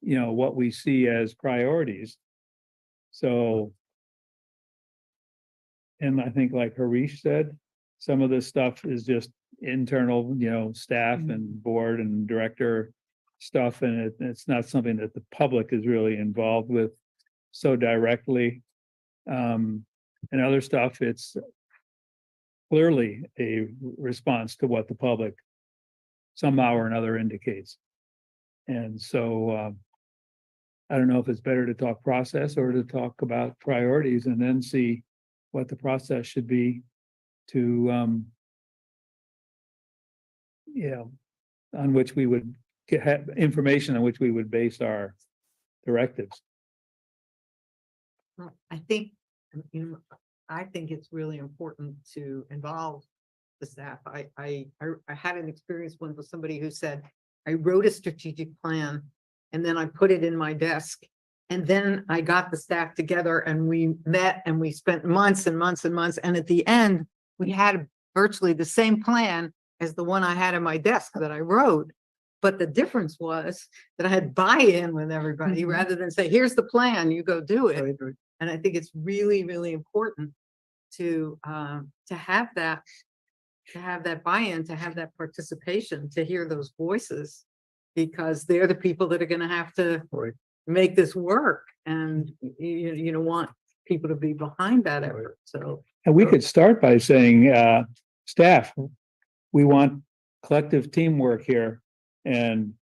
you know, what we see as priorities. So, and I think like Harish said, some of this stuff is just internal, you know, staff and board and director stuff, and it's not something that the public is really involved with so directly. And other stuff, it's clearly a response to what the public somehow or another indicates. And so I don't know if it's better to talk process or to talk about priorities and then see what the process should be to you know, on which we would have information on which we would base our directives. Well, I think, you know, I think it's really important to involve the staff. I had an experience once with somebody who said, I wrote a strategic plan and then I put it in my desk. And then I got the staff together and we met and we spent months and months and months. And at the end, we had virtually the same plan as the one I had in my desk that I wrote. But the difference was that I had buy-in with everybody rather than say, here's the plan, you go do it. Right, right. And I think it's really, really important to have that buy-in, to have that participation, to hear those voices, because they're the people that are going to have to Right. make this work, and you know, want people to be behind that effort. So, And we could start by saying, staff, we want collective teamwork here. And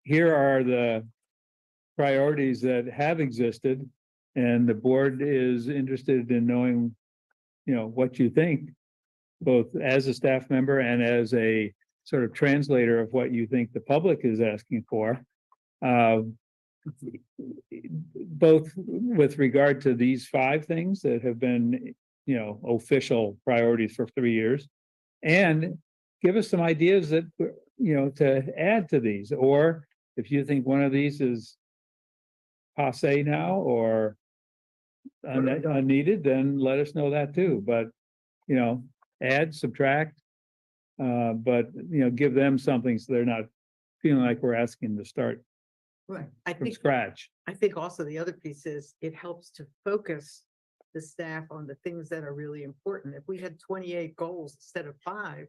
here are the priorities that have existed. And the board is interested in knowing, you know, what you think, both as a staff member and as a sort of translator of what you think the public is asking for. Both with regard to these 5 things that have been, you know, official priorities for 3 years, and give us some ideas that, you know, to add to these, or if you think one of these is passé now or unneeded, then let us know that too. But, you know, add, subtract, but, you know, give them something so they're not feeling like we're asking to start right. I from think scratch. also the other piece is it helps to focus the staff on the things that are really important. If we had 28 goals instead of 5,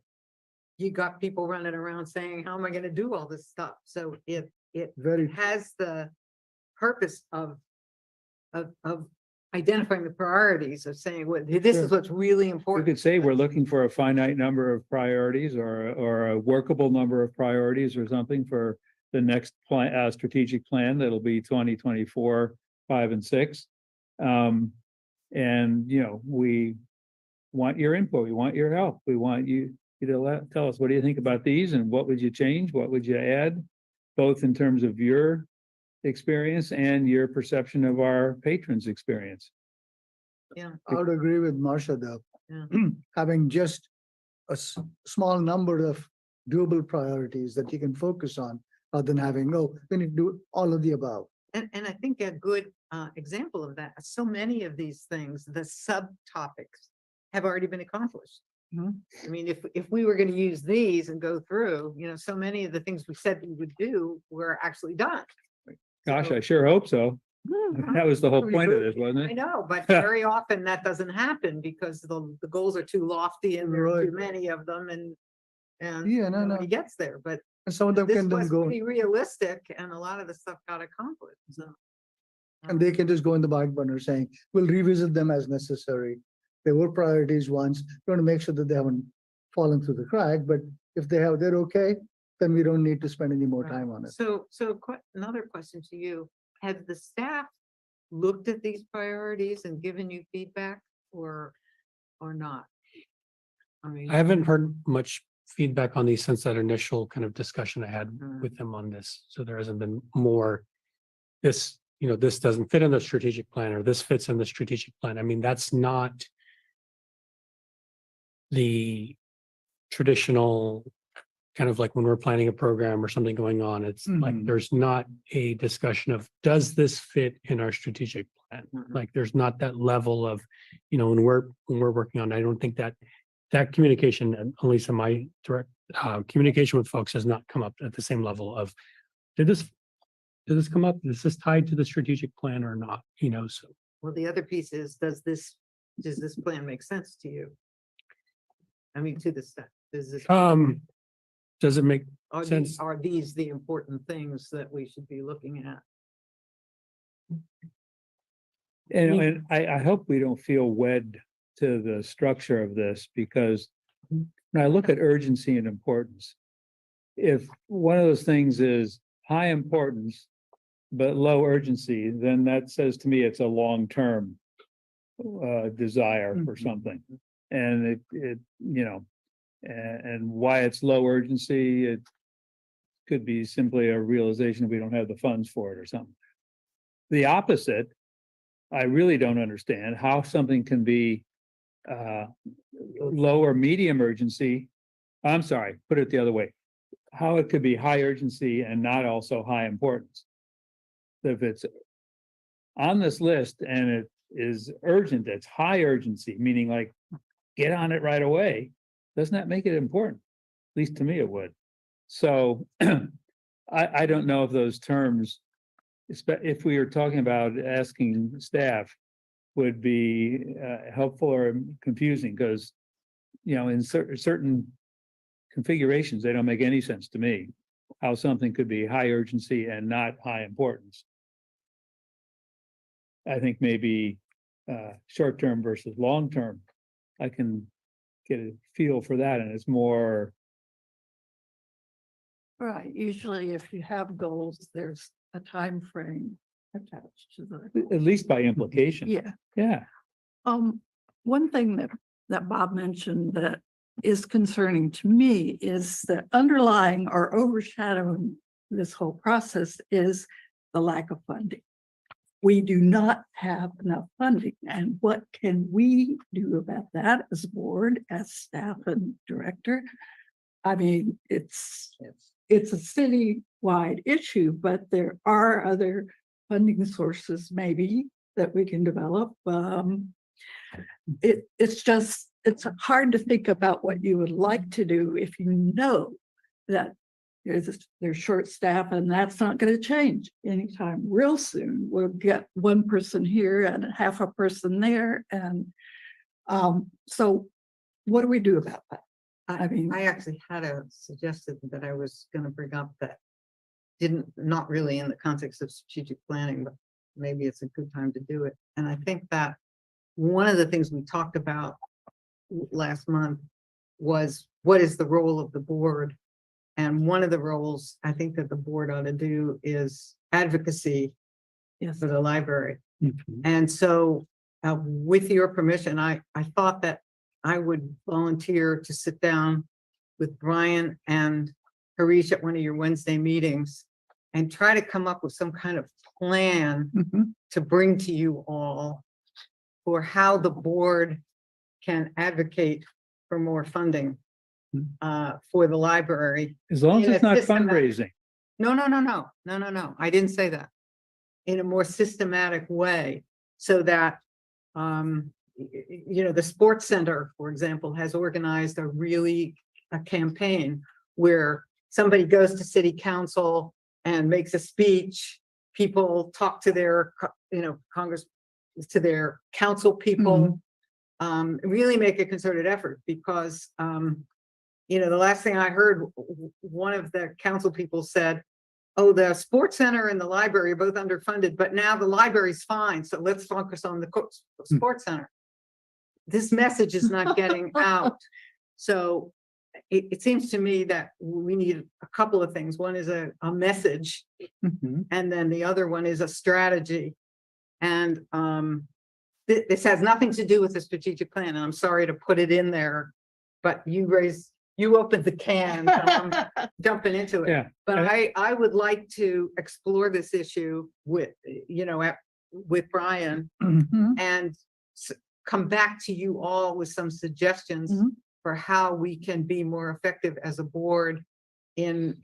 you got people running around saying, how am I going to do all this stuff? So it Very has the purpose of identifying the priorities, of saying, what this Sure. is what's really We important. could say we're looking for a finite number of priorities or a workable number of priorities or something for the next plan, strategic plan that'll be 2024, 5 and 6. And, you know, we want your input. We want your help. We want you to tell us, what do you think about these and what would you change? What would you add? Both in terms of your experience and your perception of our patrons' experience. Yeah. I would agree with Marcia though. Yeah. Having just a small number of doable priorities that you can focus on, rather than having, no, we need to do all of the above. And I think a good example of that, so many of these things, the subtopics have already been accomplished. Mhm. I mean, if we were going to use these and go through, you know, so many of the things we said we would do were actually done. Gosh, So- I sure hope so. That was the whole point of this, wasn't I it? know, but very often that doesn't happen because the goals are too lofty and there are too Right. many of them, and Yeah, no, nobody no. gets there. But And some of them this can then was go. pretty realistic, and a lot of the stuff got accomplished. So And they can just go in the back burner saying, we'll revisit them as necessary. They were priorities once, we want to make sure that they haven't fallen through the crack, but if they're okay, then we don't need to spend any more time on it. So another question to you, has the staff looked at these priorities and given you feedback or not? I mean. I haven't heard much feedback on these since that initial kind of discussion I had with them on this. So there hasn't been more. This, this doesn't fit in the strategic plan, or this fits in the strategic plan. I mean, that's not the traditional kind of like when we're planning a program or something going on. It's like Mhm. there's not a discussion of, does this fit in our strategic plan? Mhm. Like there's not that level of, when we're working on, I don't think that communication, at least in my direct communication with folks, has not come up at the same level of, did this come up? Is this tied to the strategic plan or not? So Well, the other piece is, does this plan make sense to you? I mean, to the staff, does this, does it make sense? are these the important things that we should be looking at? And I hope we don't feel wed to the structure of this, because when I look at urgency and importance, if one of those things is high importance but low urgency, then that says to me it's a long-term desire for something. And and why it's low urgency, it could be simply a realization we don't have the funds for it or something. The opposite, I really don't understand how something can be low or medium urgency. I'm sorry, put it the other way. How it could be high urgency and not also high importance. If it's on this list and it is urgent, it's high urgency, meaning like get on it right away, doesn't that make it important? At least to me it would. So I don't know if those terms, if we are talking about asking staff, would be helpful or confusing, because in certain configurations, they don't make any sense to me. How something could be high urgency and not high importance. I think maybe short term versus long term, I can get a feel for that, and it's more. Right, usually if you have goals, there's a time frame attached to the, At least by implication. yeah. Yeah. One thing that Bob mentioned that is concerning to me is that underlying or overshadowing this whole process is the lack of funding. We do not have enough funding, and what can we do about that as a board, as staff and director? I mean, it's a city-wide issue, but there are other funding sources maybe that we can develop. It's hard to think about what you would like to do if you know that there's short staff, and that's not going to change anytime real soon. We'll get one person here and half a person there, and so what do we do about that? I mean, I actually had a suggestion that I was going to bring up that not really in the context of strategic planning, but maybe it's a good time to do it. And I think that one of the things we talked about last month was, what is the role of the board? And one of the roles I think that the board ought to do is advocacy yes, for the library. Mhm. And so with your permission, I thought that I would volunteer to sit down with Brian and Harish at one of your Wednesday meetings and try to come up with some kind of plan to bring to you all for how the board can advocate for more funding for the library. As long as In a it's not systematic- fundraising. No. I didn't say that. In a more systematic way, so that, the sports center, for example, has organized a campaign where somebody goes to city council and makes a speech. People talk to their, Congress, to their council people, really make a concerted effort, because, the last thing I heard, one of the council people said, oh, the sports center and the library are both underfunded, but now the library's fine, so let's focus on the sports center. This message is not getting out. So it seems to me that we need a couple of things. One is a message, Mhm. and then the other one is a strategy. And this has nothing to do with the strategic plan, and I'm sorry to put it in there, but you opened the can, so I'm jumping into it. Yeah. But I would like to explore this issue with, with Brian Mhm. and come back to you all with some suggestions Mhm. for how we can be more effective as a board in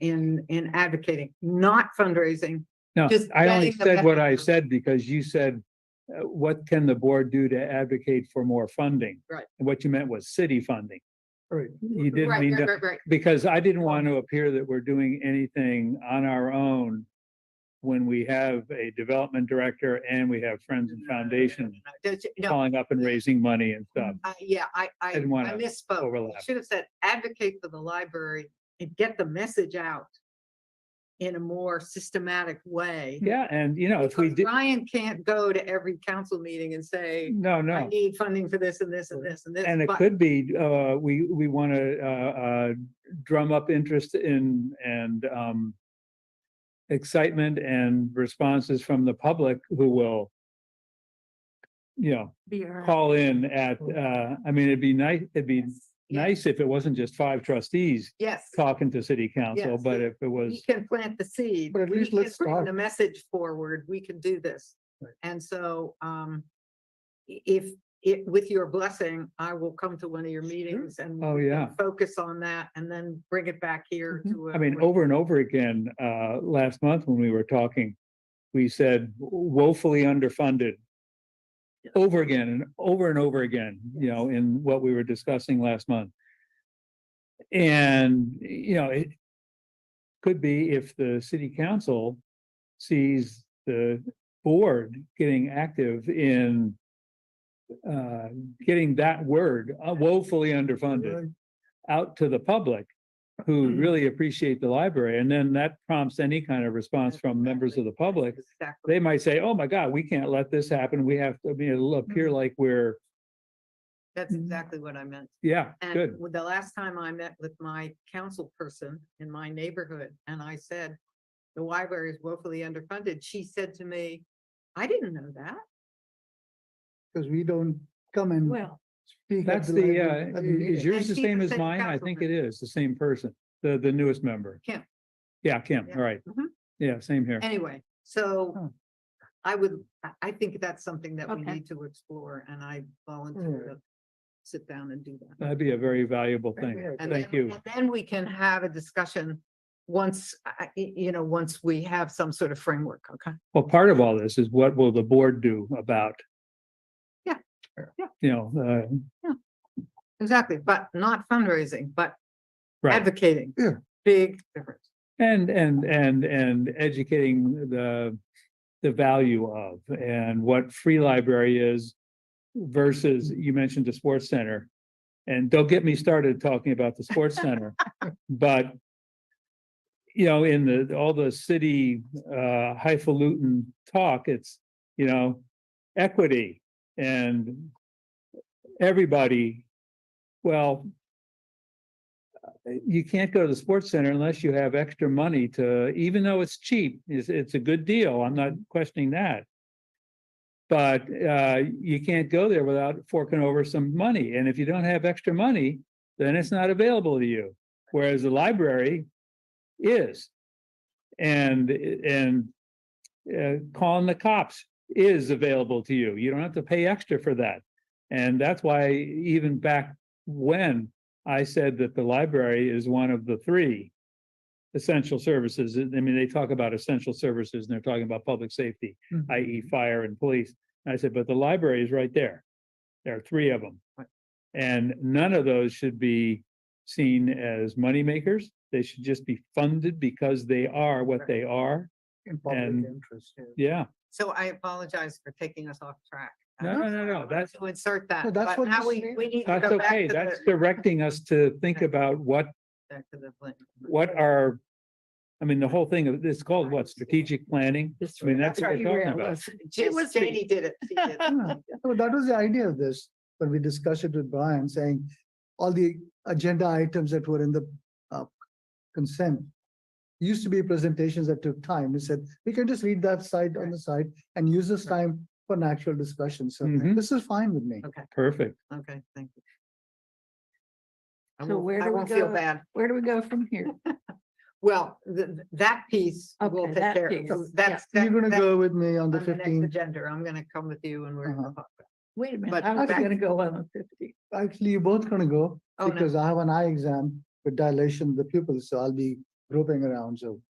advocating, not fundraising. No, Just I only getting the said what I message. said because you said, what can the board do to advocate for more funding? Right. And what you meant was city funding. Right. You didn't Right, mean right, to, right, right. because I didn't want to appear that we're doing anything on our own when we have a development director and we have Friends and Foundation No, calling up and raising money and stuff. yeah, I Didn't wanna misspoke. I overlap. should have said advocate for the library and get the message out in a more systematic way. Yeah, and if we Because did, Ryan can't go to every council meeting and say, no, I no. need funding for this and this and this and this. And it but- could be, we want to drum up interest in and excitement and responses from the public who will, Be around. call in at, I mean, it'd be Yes, nice if it wasn't just 5 trustees Yes, talking to city council, Yes. but if it we was, can plant the seed. But at we least can let's bring start. the message forward, we can do this. Right. And so, if with your blessing, I will come to one of your meetings and Oh, we can yeah. focus on that and then bring it back here Mhm. to. I mean, over and over again, last month when we were talking, we said woefully underfunded. Over again and over again, in what we were discussing last month. And, it could be if the city council sees the board getting active in getting that word woefully underfunded Right. out to the public who really appreciate the library. And then that prompts any kind of response from members of the public. Exactly. They might say, oh my God, we can't let this happen. We have to, it'll appear like we're, That's exactly what I meant. yeah, good. And the last time I met with my council person in my neighborhood and I said, the library is woefully underfunded, she said to me, I didn't know that. Because we don't come and Well, speak. at That's library the, at the is meeting. yours And the she's same the as same mine? I think it councilman. is, the same person, the newest member. Kim. Yeah, Kim, Yeah. all right. Mhm. Yeah, same here. Anyway, so Huh. I think that's something that we Okay. need to explore and I volunteer to sit down and do that. That'd be a very valuable Right, thing. right. And Thank then- you. and then we can have a discussion once, once we have some sort of framework, okay? Well, part of all this is what will the board do about? Yeah, yeah. Exactly, but not fundraising, but Right, advocating. Yeah. Big difference. and educating the value of and what free library is versus, you mentioned the sports center. And don't get me started talking about the sports center, but in all the city highfalutin talk, it's, equity and everybody. Well, you can't go to the sports center unless you have extra money to, even though it's cheap, it's a good deal. I'm not questioning that. But you can't go there without forking over some money. And if you don't have extra money, then it's not available to you. Whereas the library is. And calling the cops is available to you. You don't have to pay extra for that. And that's why even back when I said that the library is one of the 3 essential services. I mean, they talk about essential services and they're talking about public safety, Mhm. i.e. fire and police. And I said, but the library is right there. There are 3 of them. And none of those should be seen as moneymakers. They should just be funded because they are what they are. In public and- interest. Yeah. Yeah. So I apologize for taking us off track. No, no. I wanted to insert that, No, that's but what now this we means. need to That's go back okay. to That's the. directing us to think Okay. about what back to the plan. our I mean, the whole thing of this called what, strategic planning? I mean, that's what we're talking about. It was me. Janie did it. She did it. Yeah, so that was the idea of this, when we discussed it with Brian, saying all the agenda items that were in the consent used to be presentations that took time. We said, we can just read that side on the side and use this time for natural discussion. So Mhm. this is fine with me. Okay, Perfect. okay, thank you. I So won't- where I do we won't feel go? bad. Where do we go from here? Well, that piece will Okay, take that care piece, of. That's. You're gonna that's go with me on the on the next 15th. agenda. I'm gonna come with you and we're gonna Uh-huh. talk about. Wait a minute, But I was back- gonna go on the 50. Actually, you're both gonna go Oh, no. because I have an eye exam with dilation of the pupils, so I'll be groping around. So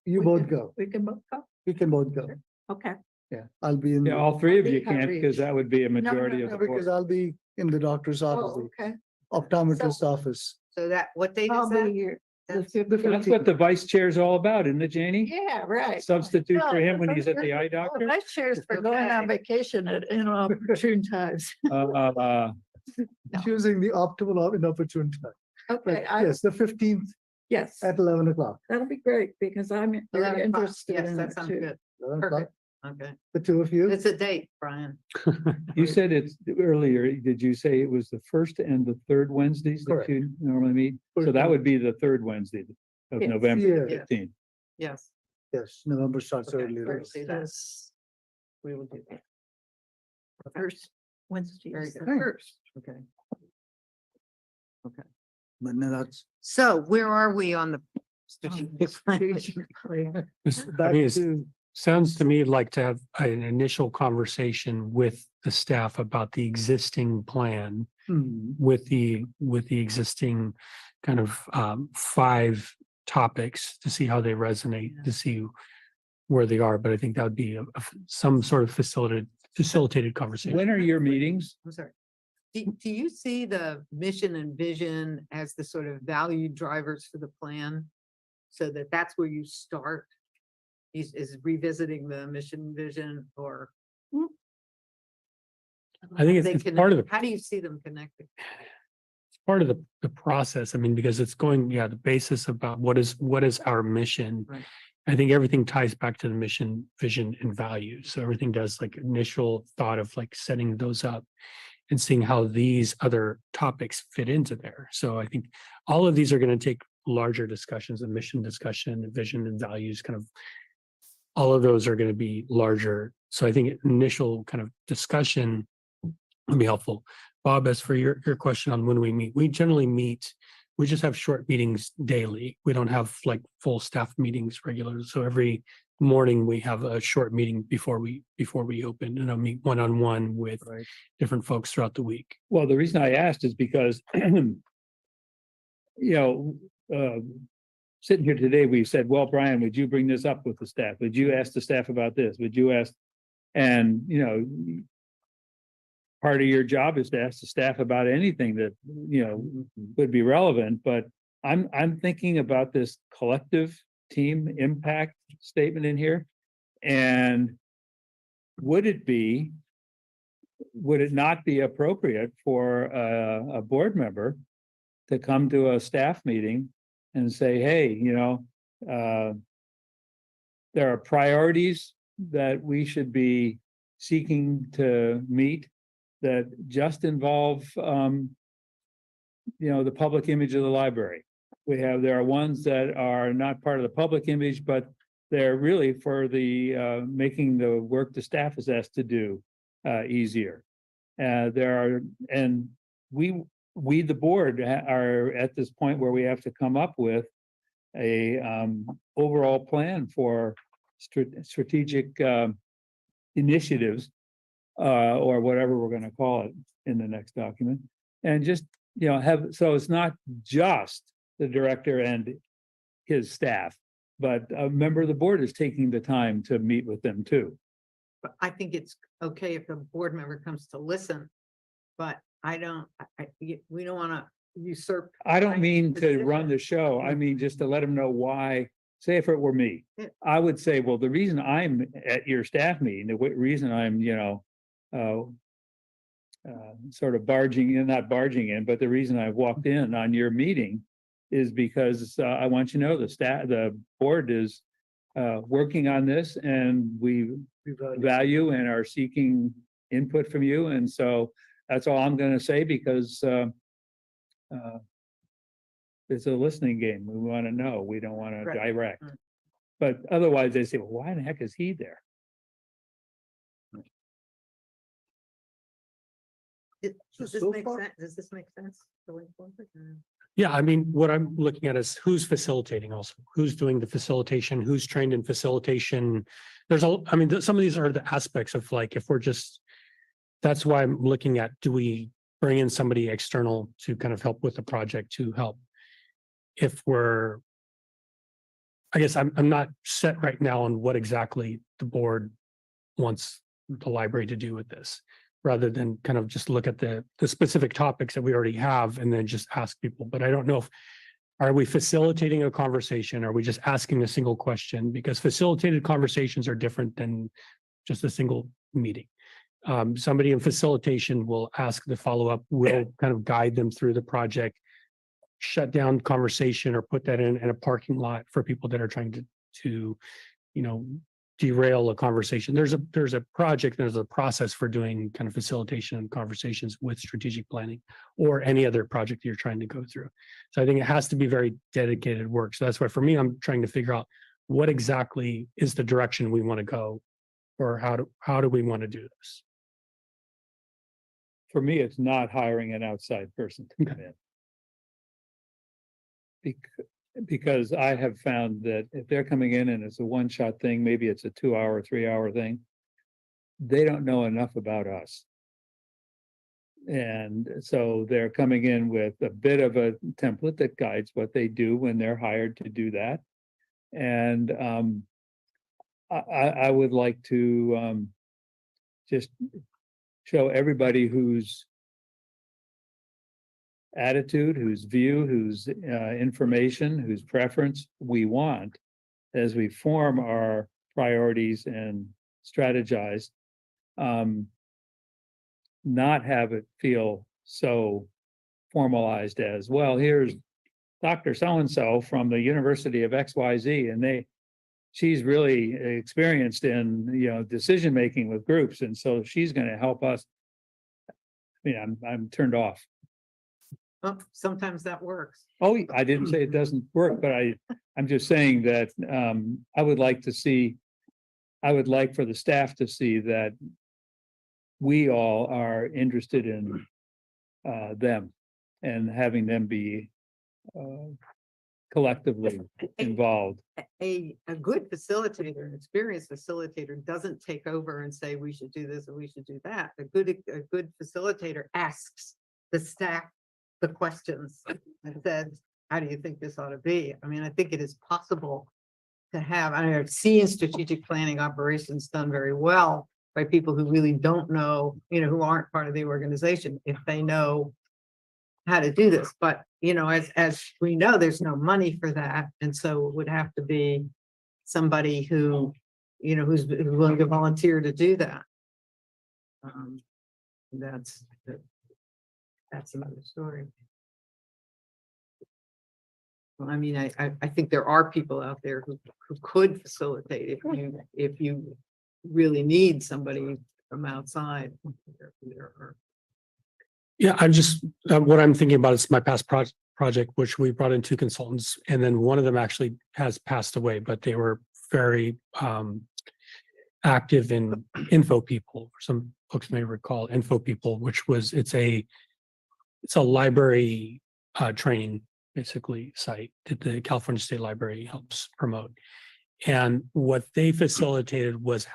you We both can- go. We can both go. We can both go. Okay. Yeah, I'll be in. Yeah, the- all three of you Leave her can't, because reach. that would be a majority Yeah, of the because board. I'll be in the doctor's office, Oh, okay. the optometrist office. So that, what date I'll is be that? here. The That's- 15th. That's what the vice chair is all about, isn't it, Janie? Yeah, right. Substitute for him when No, he's at the eye Oh, doctor? vice chairs for going on Okay. vacation at inopportune times. Uh, No. Choosing the optimal inopportune time. But Okay, yes, the 15th yes, at 11 o'clock. that'll be great because I'm 11 very o'clock. interested Yes, in that it sounds too. good. 11 o'clock, Perfect. Okay. the two of you. It's a date, Brian. You said it's earlier, did you say it was the first and the third Wednesdays that Correct. you normally meet? So First that and- would be the third Wednesday of Yes. November Yeah. 15th. Yes. Yes, November starts Okay, earlier. we'll see that. Yes, We will do that. first Wednesday Very is the good. first. Okay. But no, that's So where are we on the strategic plan? This- I back mean, it to, sounds to me like to have an initial conversation with the staff about the existing plan, with the existing kind of 5 topics to see how they resonate, to see where they are. But I think that would be some sort of facilitated conversation. When are your meetings? I'm sorry. Do you see the mission and vision as the sort of value drivers for the plan? So that's where you start? Is revisiting the mission vision or? I think they it's connect- part of the How do you see them connected? part of the process. I mean, because it's going, the basis about what is our mission. Right. I think everything ties back to the mission, vision, and values. So everything does like initial thought of like setting those up and seeing how these other topics fit into there. So I think all of these are going to take larger discussions, a mission discussion, a vision and values, kind of all of those are going to be larger. So I think initial kind of discussion would be helpful. Bob, as for your question on when we meet, we generally meet, we just have short meetings daily. We don't have like full staff meetings regular. So every morning we have a short meeting before we open, and I'll meet one-on-one with Right. different folks throughout the week. Well, the reason I asked is because, sitting here today, we said, well, Brian, would you bring this up with the staff? Would you ask the staff about this? Would you ask? And, part of your job is to ask the staff about anything that, would be relevant, but I'm thinking about this collective team impact statement in here. And would it not be appropriate for a board member to come to a staff meeting and say, hey, there are priorities that we should be seeking to meet that just involve, the public image of the library. There are ones that are not part of the public image, but they're really for the, making the work the staff is asked to do, easier. We, the board, are at this point where we have to come up with a, overall plan for strategic, initiatives, or whatever we're gonna call it in the next document. And just, so it's not just the director and his staff, but a member of the board is taking the time to meet with them too. But I think it's okay if the board member comes to listen, but we don't want to usurp. I don't my mean to run position. the show. I mean, just to let them know why, say if it were me, Yeah. I would say, well, the reason I'm at your staff meeting, the reason I'm, sort of barging in, not barging in, but the reason I walked in on your meeting is because I want you to know the board is working on this, and we value and are seeking input from you. And so that's all I'm going to say, because it's a listening game. We want to know. We don't want to Right. direct. But otherwise, they say, well, why the heck is he there? Does this So make far- sense? Does this make sense going forward? Yeah, I mean, what I'm looking at is who's facilitating also, who's doing the facilitation, who's trained in facilitation. I mean, some of these are the aspects of like, if we're just, that's why I'm looking at, do we bring in somebody external to kind of help with the project to help? If we're, I guess I'm not set right now on what exactly the board wants the library to do with this, rather than kind of just look at the specific topics that we already have and then just ask people. But I don't know if, are we facilitating a conversation? Are we just asking a single question? Because facilitated conversations are different than just a single meeting. Somebody in facilitation will ask the follow-up, will kind of guide them through the project, shut down conversation or put that in a parking lot for people that are trying to, you know, derail a conversation. There's a project, there's a process for doing kind of facilitation and conversations with strategic planning or any other project you're trying to go through. So I think it has to be very dedicated work. So that's why for me, I'm trying to figure out what exactly is the direction we want to go, or how do we want to do this? For me, it's not hiring an outside person to come in. Because I have found that if they're coming in and it's a one-shot thing, maybe it's a 2-hour, 3-hour thing, they don't know enough about us. And so they're coming in with a bit of a template that guides what they do when they're hired to do that. And I would like to just show everybody whose attitude, whose view, whose information, whose preference we want as we form our priorities and strategize. Not have it feel so formalized as, well, here's Dr. So-and-so from the University of XYZ, and she's really experienced in, you know, decision-making with groups, and so she's going to help us. I mean, I'm turned off. Oh, sometimes that works. Oh, I didn't say it doesn't work, but I'm just saying that I would like for the staff to see that we all are interested in them and having them be collectively involved. A good facilitator, an experienced facilitator doesn't take over and say, we should do this or we should do that. A good facilitator asks the staff the questions and says, how do you think this ought to be? I mean, I think it is possible to have, I've seen strategic planning operations done very well by people who really don't know, you know, who aren't part of the organization, if they know how to do this. But, you know, as we know, there's no money for that. And so it would have to be somebody who, you know, who's willing to volunteer to do that. That's another story. Well, I mean, I think there are people out there who could facilitate if you really need somebody from outside. There are. Yeah, I'm just, what I'm thinking about is my past project, which we brought in 2 consultants, and then one of them actually has passed away, but they were very active in info people. Some folks may recall info people, which was, it's a library training basically site that the California State Library helps promote. And what they facilitated was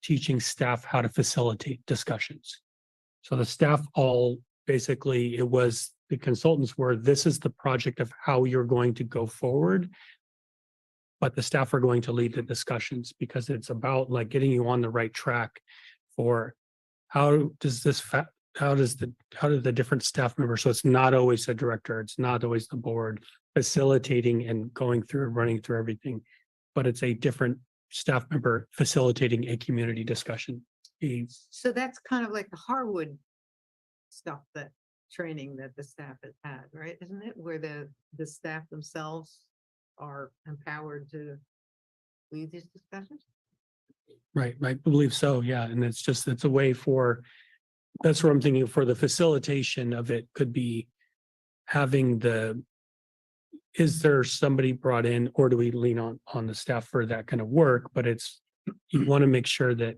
teaching staff how to facilitate discussions. So the staff all basically, the consultants were, this is the project of how you're going to go forward. But the staff are going to lead the discussions because it's about like getting you on the right track for how do the different staff members, so it's not always the director, it's not always the board facilitating and going through and running through everything, but it's a different staff member facilitating a community discussion. So that's kind of like the Harwood stuff that training that the staff has had, right? Isn't it where the staff themselves are empowered to lead these discussions? Right, I believe so, yeah, and it's a way for, that's what I'm thinking, for the facilitation of it could be having is there somebody brought in, or do we lean on the staff for that kind of work? But you want to make sure that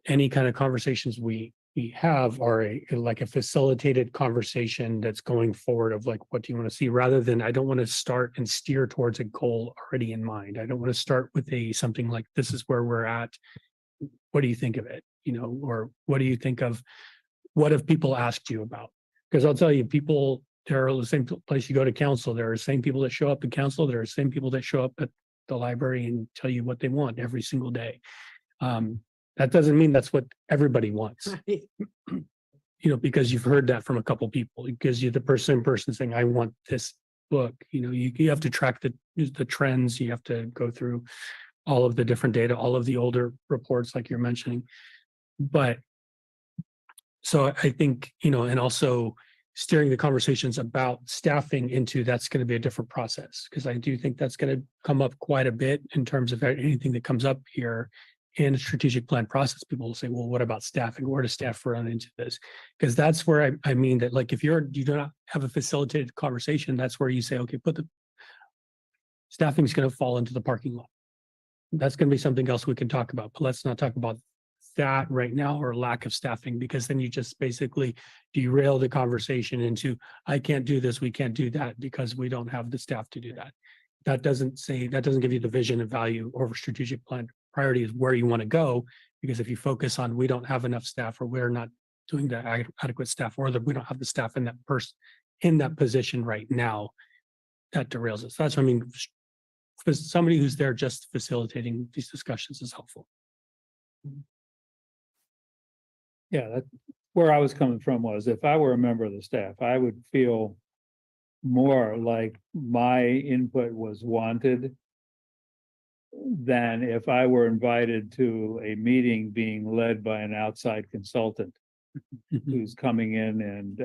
any kind of conversations we have are like a facilitated conversation that's going forward of like, what do you want to see, rather than, I don't want to start and steer towards a goal already in mind. I don't want to start with something like, this is where we're at. What do you think of it? Or what do you think of, what have people asked you about? Because I'll tell you, people, there are the same place you go to council. There are the same people that show up at council. There are the same people that show up at the library and tell you what they want every single day. That doesn't mean that's what everybody wants, because you've heard that from a couple people. It gives you the person saying, I want this book. You have to track the trends. You have to go through all of the different data, all of the older reports, like you're mentioning. But so I think, and also steering the conversations about staffing into, that's going to be a different process, because I do think that's going to come up quite a bit in terms of anything that comes up here in a strategic plan process. People will say, well, what about staffing? Where does staff run into this? Because that's where I mean that, like, if you do not have a facilitated conversation, that's where you say, okay, staffing is going to fall into the parking lot. That's going to be something else we can talk about, but let's not talk about that right now, or lack of staffing, because then you just basically derail the conversation into, I can't do this, we can't do that because we don't have the staff to do that. That doesn't give you the vision and value or strategic plan priority is where you want to go. Because if you focus on, we don't have enough staff, or we're not doing the adequate staff, or that we don't have the staff in that position right now, that derails us. That's what I mean. For somebody who's there just facilitating these discussions is helpful. Yeah, that's where I was coming from. Was if I were a member of the staff, I would feel more like my input was wanted than if I were invited to a meeting being led by an outside consultant who's coming in and,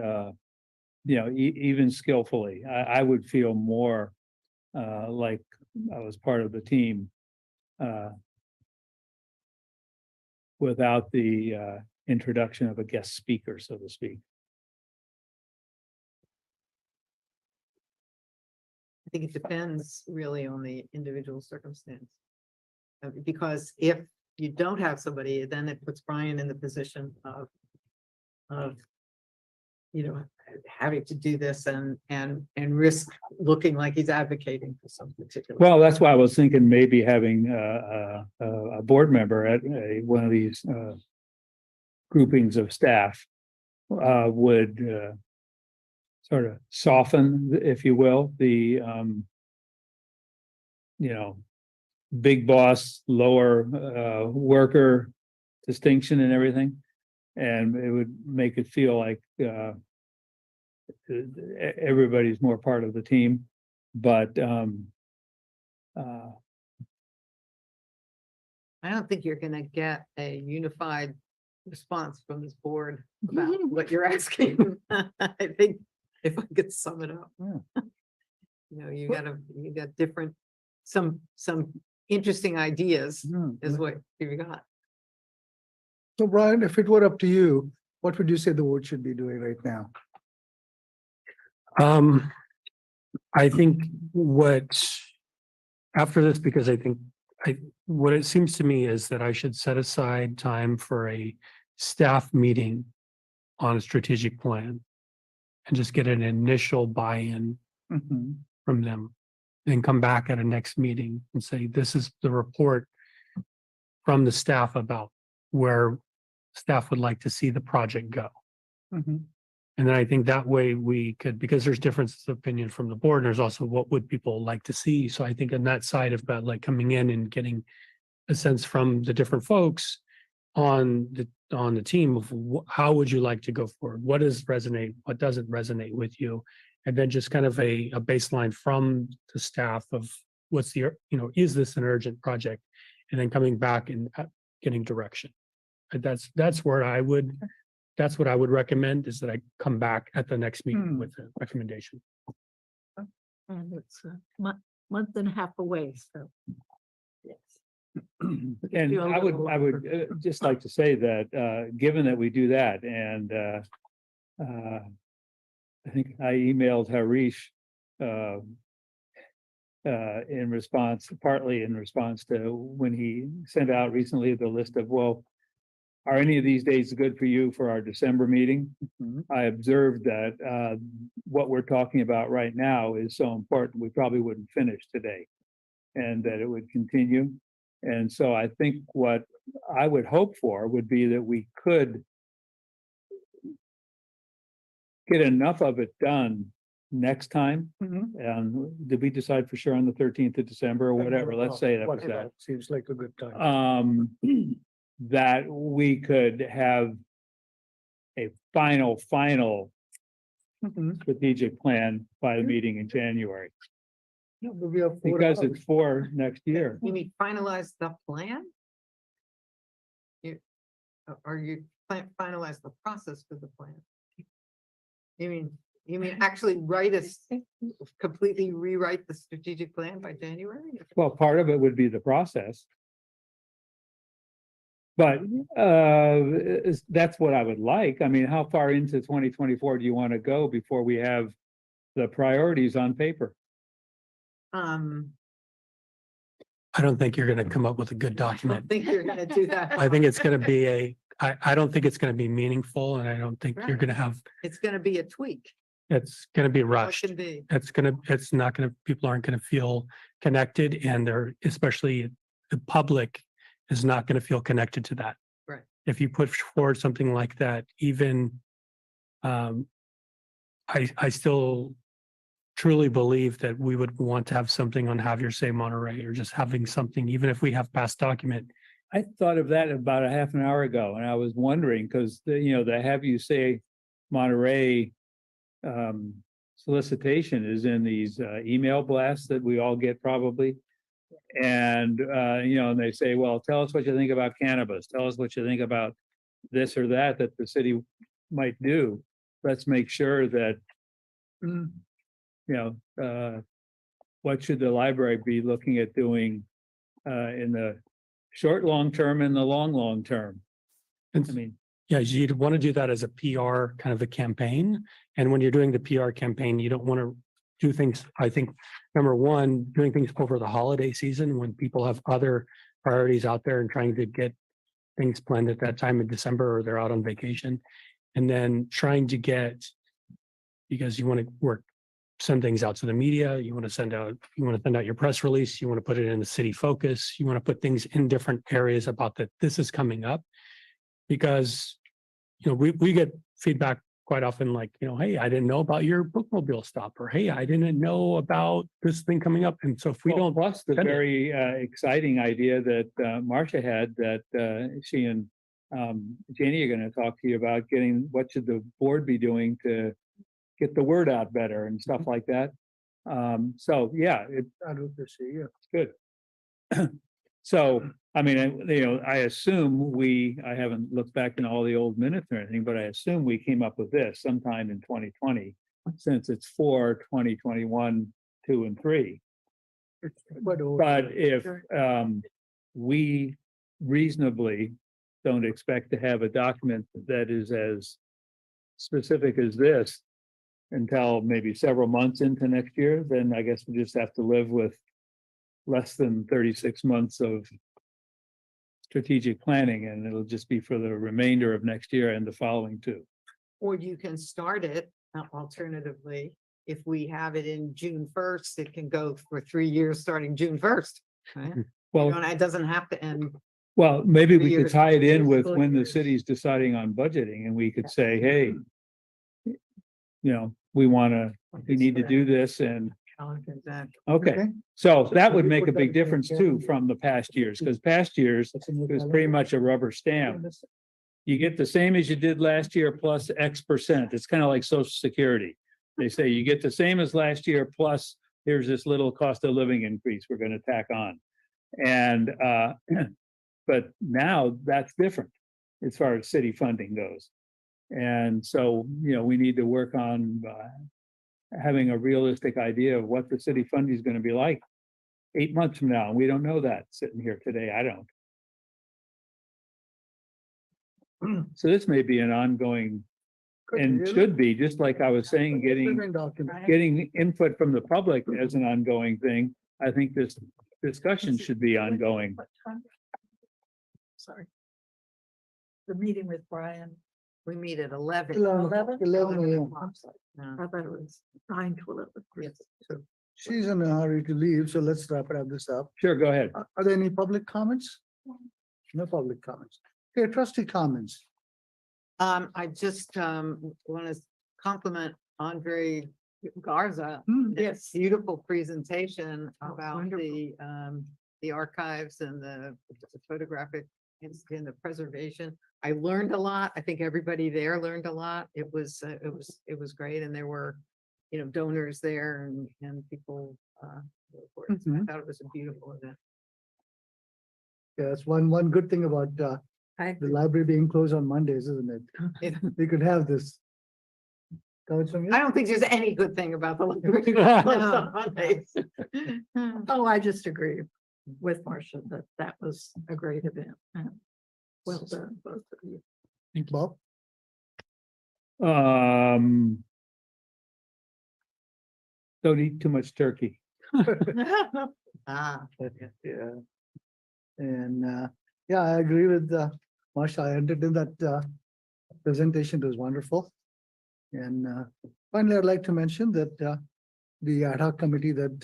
even skillfully. I would feel more like I was part of the team without the introduction of a guest speaker, so to speak. I think it depends really on the individual circumstance. Because if you don't have somebody, then it puts Brian in the position of having to do this and risk looking like he's advocating for some particular. Well, that's why I was thinking maybe having a board member at one of these groupings of staff would sort of soften, if you will, the big boss, lower worker distinction and everything. And it would make it feel like everybody's more part of the team. But I don't think you're gonna get a unified response from this board about what you're asking. I think if I could sum it up. You got different, some interesting ideas is what you got. So Brian, if it were up to you, what would you say the board should be doing right now? I think after this, because I think what it seems to me is that I should set aside time for a staff meeting on a strategic plan and just get an initial buy-in from them, and come back at a next meeting and say, this is the report from the staff about where staff would like to see the project go. And then I think that way we could, because there's differences of opinion from the board, and there's also what would people like to see. So I think on that side of that, like coming in and getting a sense from the different folks on the team of how would you like to go forward? What does resonate? What doesn't resonate with you? And then just kind of a baseline from the staff of what's is this an urgent project? And then coming back and getting direction. And that's where I would that's what I would recommend, is that I come back at the next meeting Hmm. with a recommendation. And it's a month and a half away, so. Yes. And you a I would, little just like to say that, given that we do that and, I think I emailed Harish, in response, partly in response to when he sent out recently the list of, well, are any of these days good for you for our December meeting? I observed that, what we're talking about right now is so important, we probably wouldn't finish today. And that it would continue. And so I think what I would hope for would be that we could get enough of it done next time. And did we decide for sure on the 13th of December or whatever? Let's say that was that. Seems like a good time. That we could have a final strategic plan by the meeting in January, Yeah, but we have 4 because hours. it's for next year. You mean finalize the plan? Or you finalize the process for the plan? You mean actually completely rewrite the strategic plan by January? Well, part of it would be the process. But that's what I would like. I mean, how far into 2024 do you want to go before we have the priorities on paper? I don't think you're gonna come up with a good I don't document. think you're gonna do that. I think it's gonna be I don't think it's gonna be meaningful, and I don't think you're Right. gonna have, It's gonna be a tweak. it's gonna be What rushed. can be. It's not gonna, people aren't gonna feel connected, and they're, especially the public is not gonna feel connected to that. Right. If you put forward something like that, even, I still truly believe that we would want to have something on Have Your Say Monterey, or just having something, even if we have past document. I thought of that about a half an hour ago, and I was wondering, because the Have You Say Monterey solicitation is in these email blasts that we all get probably. And and they say, well, tell us what you think about cannabis, tell us what you think about this or that the city might do. Let's make sure that what should the library be looking at doing in the short, long term and the long term? I mean, Yeah, you'd want to do that as a PR kind of a campaign. And when you're doing the PR campaign, you don't want to do things, I think, number one, doing things over the holiday season when people have other priorities out there and trying to get things planned at that time in December, or they're out on vacation. And then trying to get, because you want to send things out to the media, you want to send out your press release, you want to put it in the city focus, you want to put things in different areas about that this is coming up. Because, we get feedback quite often like, hey, I didn't know about your bookmobile stop, or hey, I didn't know about this thing coming up. And so if we don't, plus the send it. very exciting idea that Marcia had, that she and Janie are going to talk to you about, getting, what should the board be doing to get the word out better and stuff like that. So yeah, Advocacy, yeah. it's good. So, I mean, I assume I haven't looked back in all the old minutes or anything, but I assume we came up with this sometime in 2020, since it's for 2021, 2 and 3. But if we reasonably don't expect to have a document that is as specific as this until maybe several months into next year, then I guess we just have to live with less than 36 months of strategic planning, and it'll just be for the remainder of next year and the following 2. Or you can start it alternatively. If we have it in June 1st, it can go for 3 years, starting June 1st. Right? Well, It doesn't have to end. maybe 3 we could years, tie it in 4 with years, when the 4 years. city's deciding on budgeting, and we could say, hey, we need to do this, and okay. So that would make a big difference too from the past years, because past years it was pretty much a rubber stamp. You get the same as you did last year plus X%. It's kind of like Social Security. They say you get the same as last year plus here's this little cost of living increase we're going to tack on. And but now that's different as far as city funding goes. And so, we need to work on having a realistic idea of what the city funding is going to be like 8 months from now. We don't know that sitting here today. I don't. So this may be an ongoing, and should be, just like I was saying, Living document. getting input from the public as an ongoing thing. I think this discussion should be ongoing. Sorry. The meeting with Brian. We meet at 11. 11 a.m. No. I thought it was 9 to 11. Yes, so She's in a hurry to leave, so let's wrap this up. Sure, go ahead. Are there any public comments? No public comments. Okay, trustee comments. I just want to compliment Andre Garza. Yes. Beautiful presentation Oh, about wonderful. the archives and the photographic and the preservation. I learned a lot. I think everybody there learned a lot. It was great. And there were, donors there and people. I thought it was a beautiful event. Yeah, that's one good thing about the library being closed on Mondays, isn't it? We could have this. Comments from you? I don't think there's any good thing about the library. closed on Mondays. Oh, I just agree with Marcia that that was a great event. Well done, both of you. Bob? Don't eat too much turkey. Ah, Yeah. And yeah, I agree with Marsha. I entered that presentation. It was wonderful. And finally, I'd like to mention that the ad hoc committee that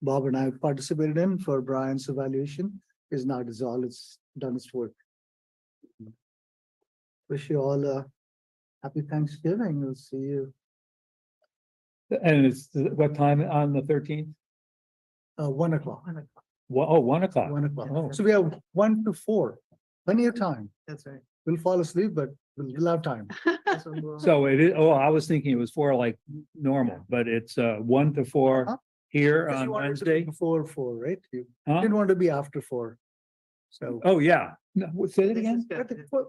Bob and I participated in for Brian's evaluation is now dissolved. It's done its work. Wish you all a happy Thanksgiving. We'll see you And it's what time on the 13th? 1 o'clock. 1 o'clock. 1 o'clock. Oh. So we have 1 to 4, plenty of time. that's right. We'll fall asleep, but we'll have time. That's what we'll- So it is, I was thinking it was 4 like normal, but it's 1 to 4 Uh-huh. here Because on you wanted to be Wednesday. Before 4, right? You Huh? didn't want to be after 4. So. Oh, yeah. No, say it This again? is good. I think what-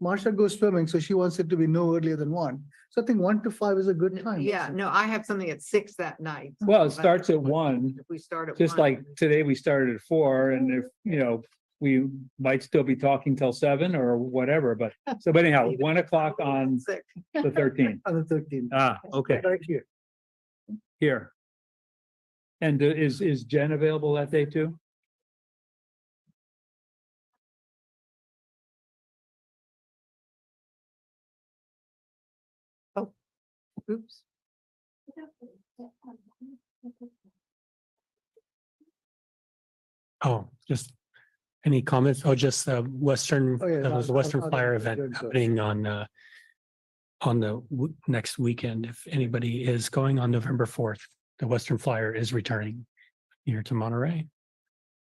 Marsha goes swimming, so she wants it to be no earlier than 1. So I think 1 to 5 is a good time. Yeah, no, I have something at 6 that night. Well, it But starts at 1, If we start at just 1, like today we started at 4, and if, we might still be talking till 7 or whatever, but anyhow, 1 o'clock on 6. the 13th. On the 13th. Okay, Right here. here. And is Jen available that day too? Oops. Oh, just any comments? Oh, just Western, Oh, yeah, there was a Western I'll- Flyer I'll- event good, good. happening on the next weekend. If anybody is going on November 4th, the Western Flyer is returning here to Monterey.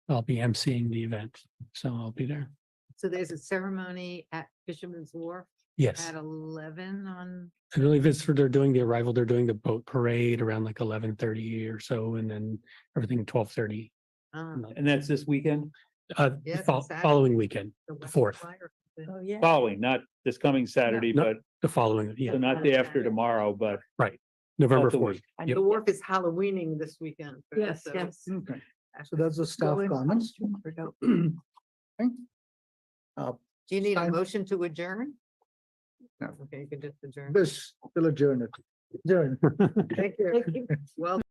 I'll be emceeing the event, so I'll be there. So there's a ceremony at Fisherman's Wharf Yes, at 11 on, I believe it's for, they're doing the arrival, they're doing the boat parade around like 11:30 or so, and then everything 12:30. And that's this weekend? Yes, Fol- Saturday. Following weekend, the the 4th, Flyer. Oh, yeah. Following, not this coming Saturday, No. but the following, so yeah, not the after tomorrow, but November the 4th. week. And Yep. the wharf is Halloweening this weekend. Yes, So yes. Okay. So that's the staff Go in comments. costume or no? Do you need a Time- motion to adjourn? No. Okay, you can just adjourn. This, will adjourn it. Adjourn. Thank you. Well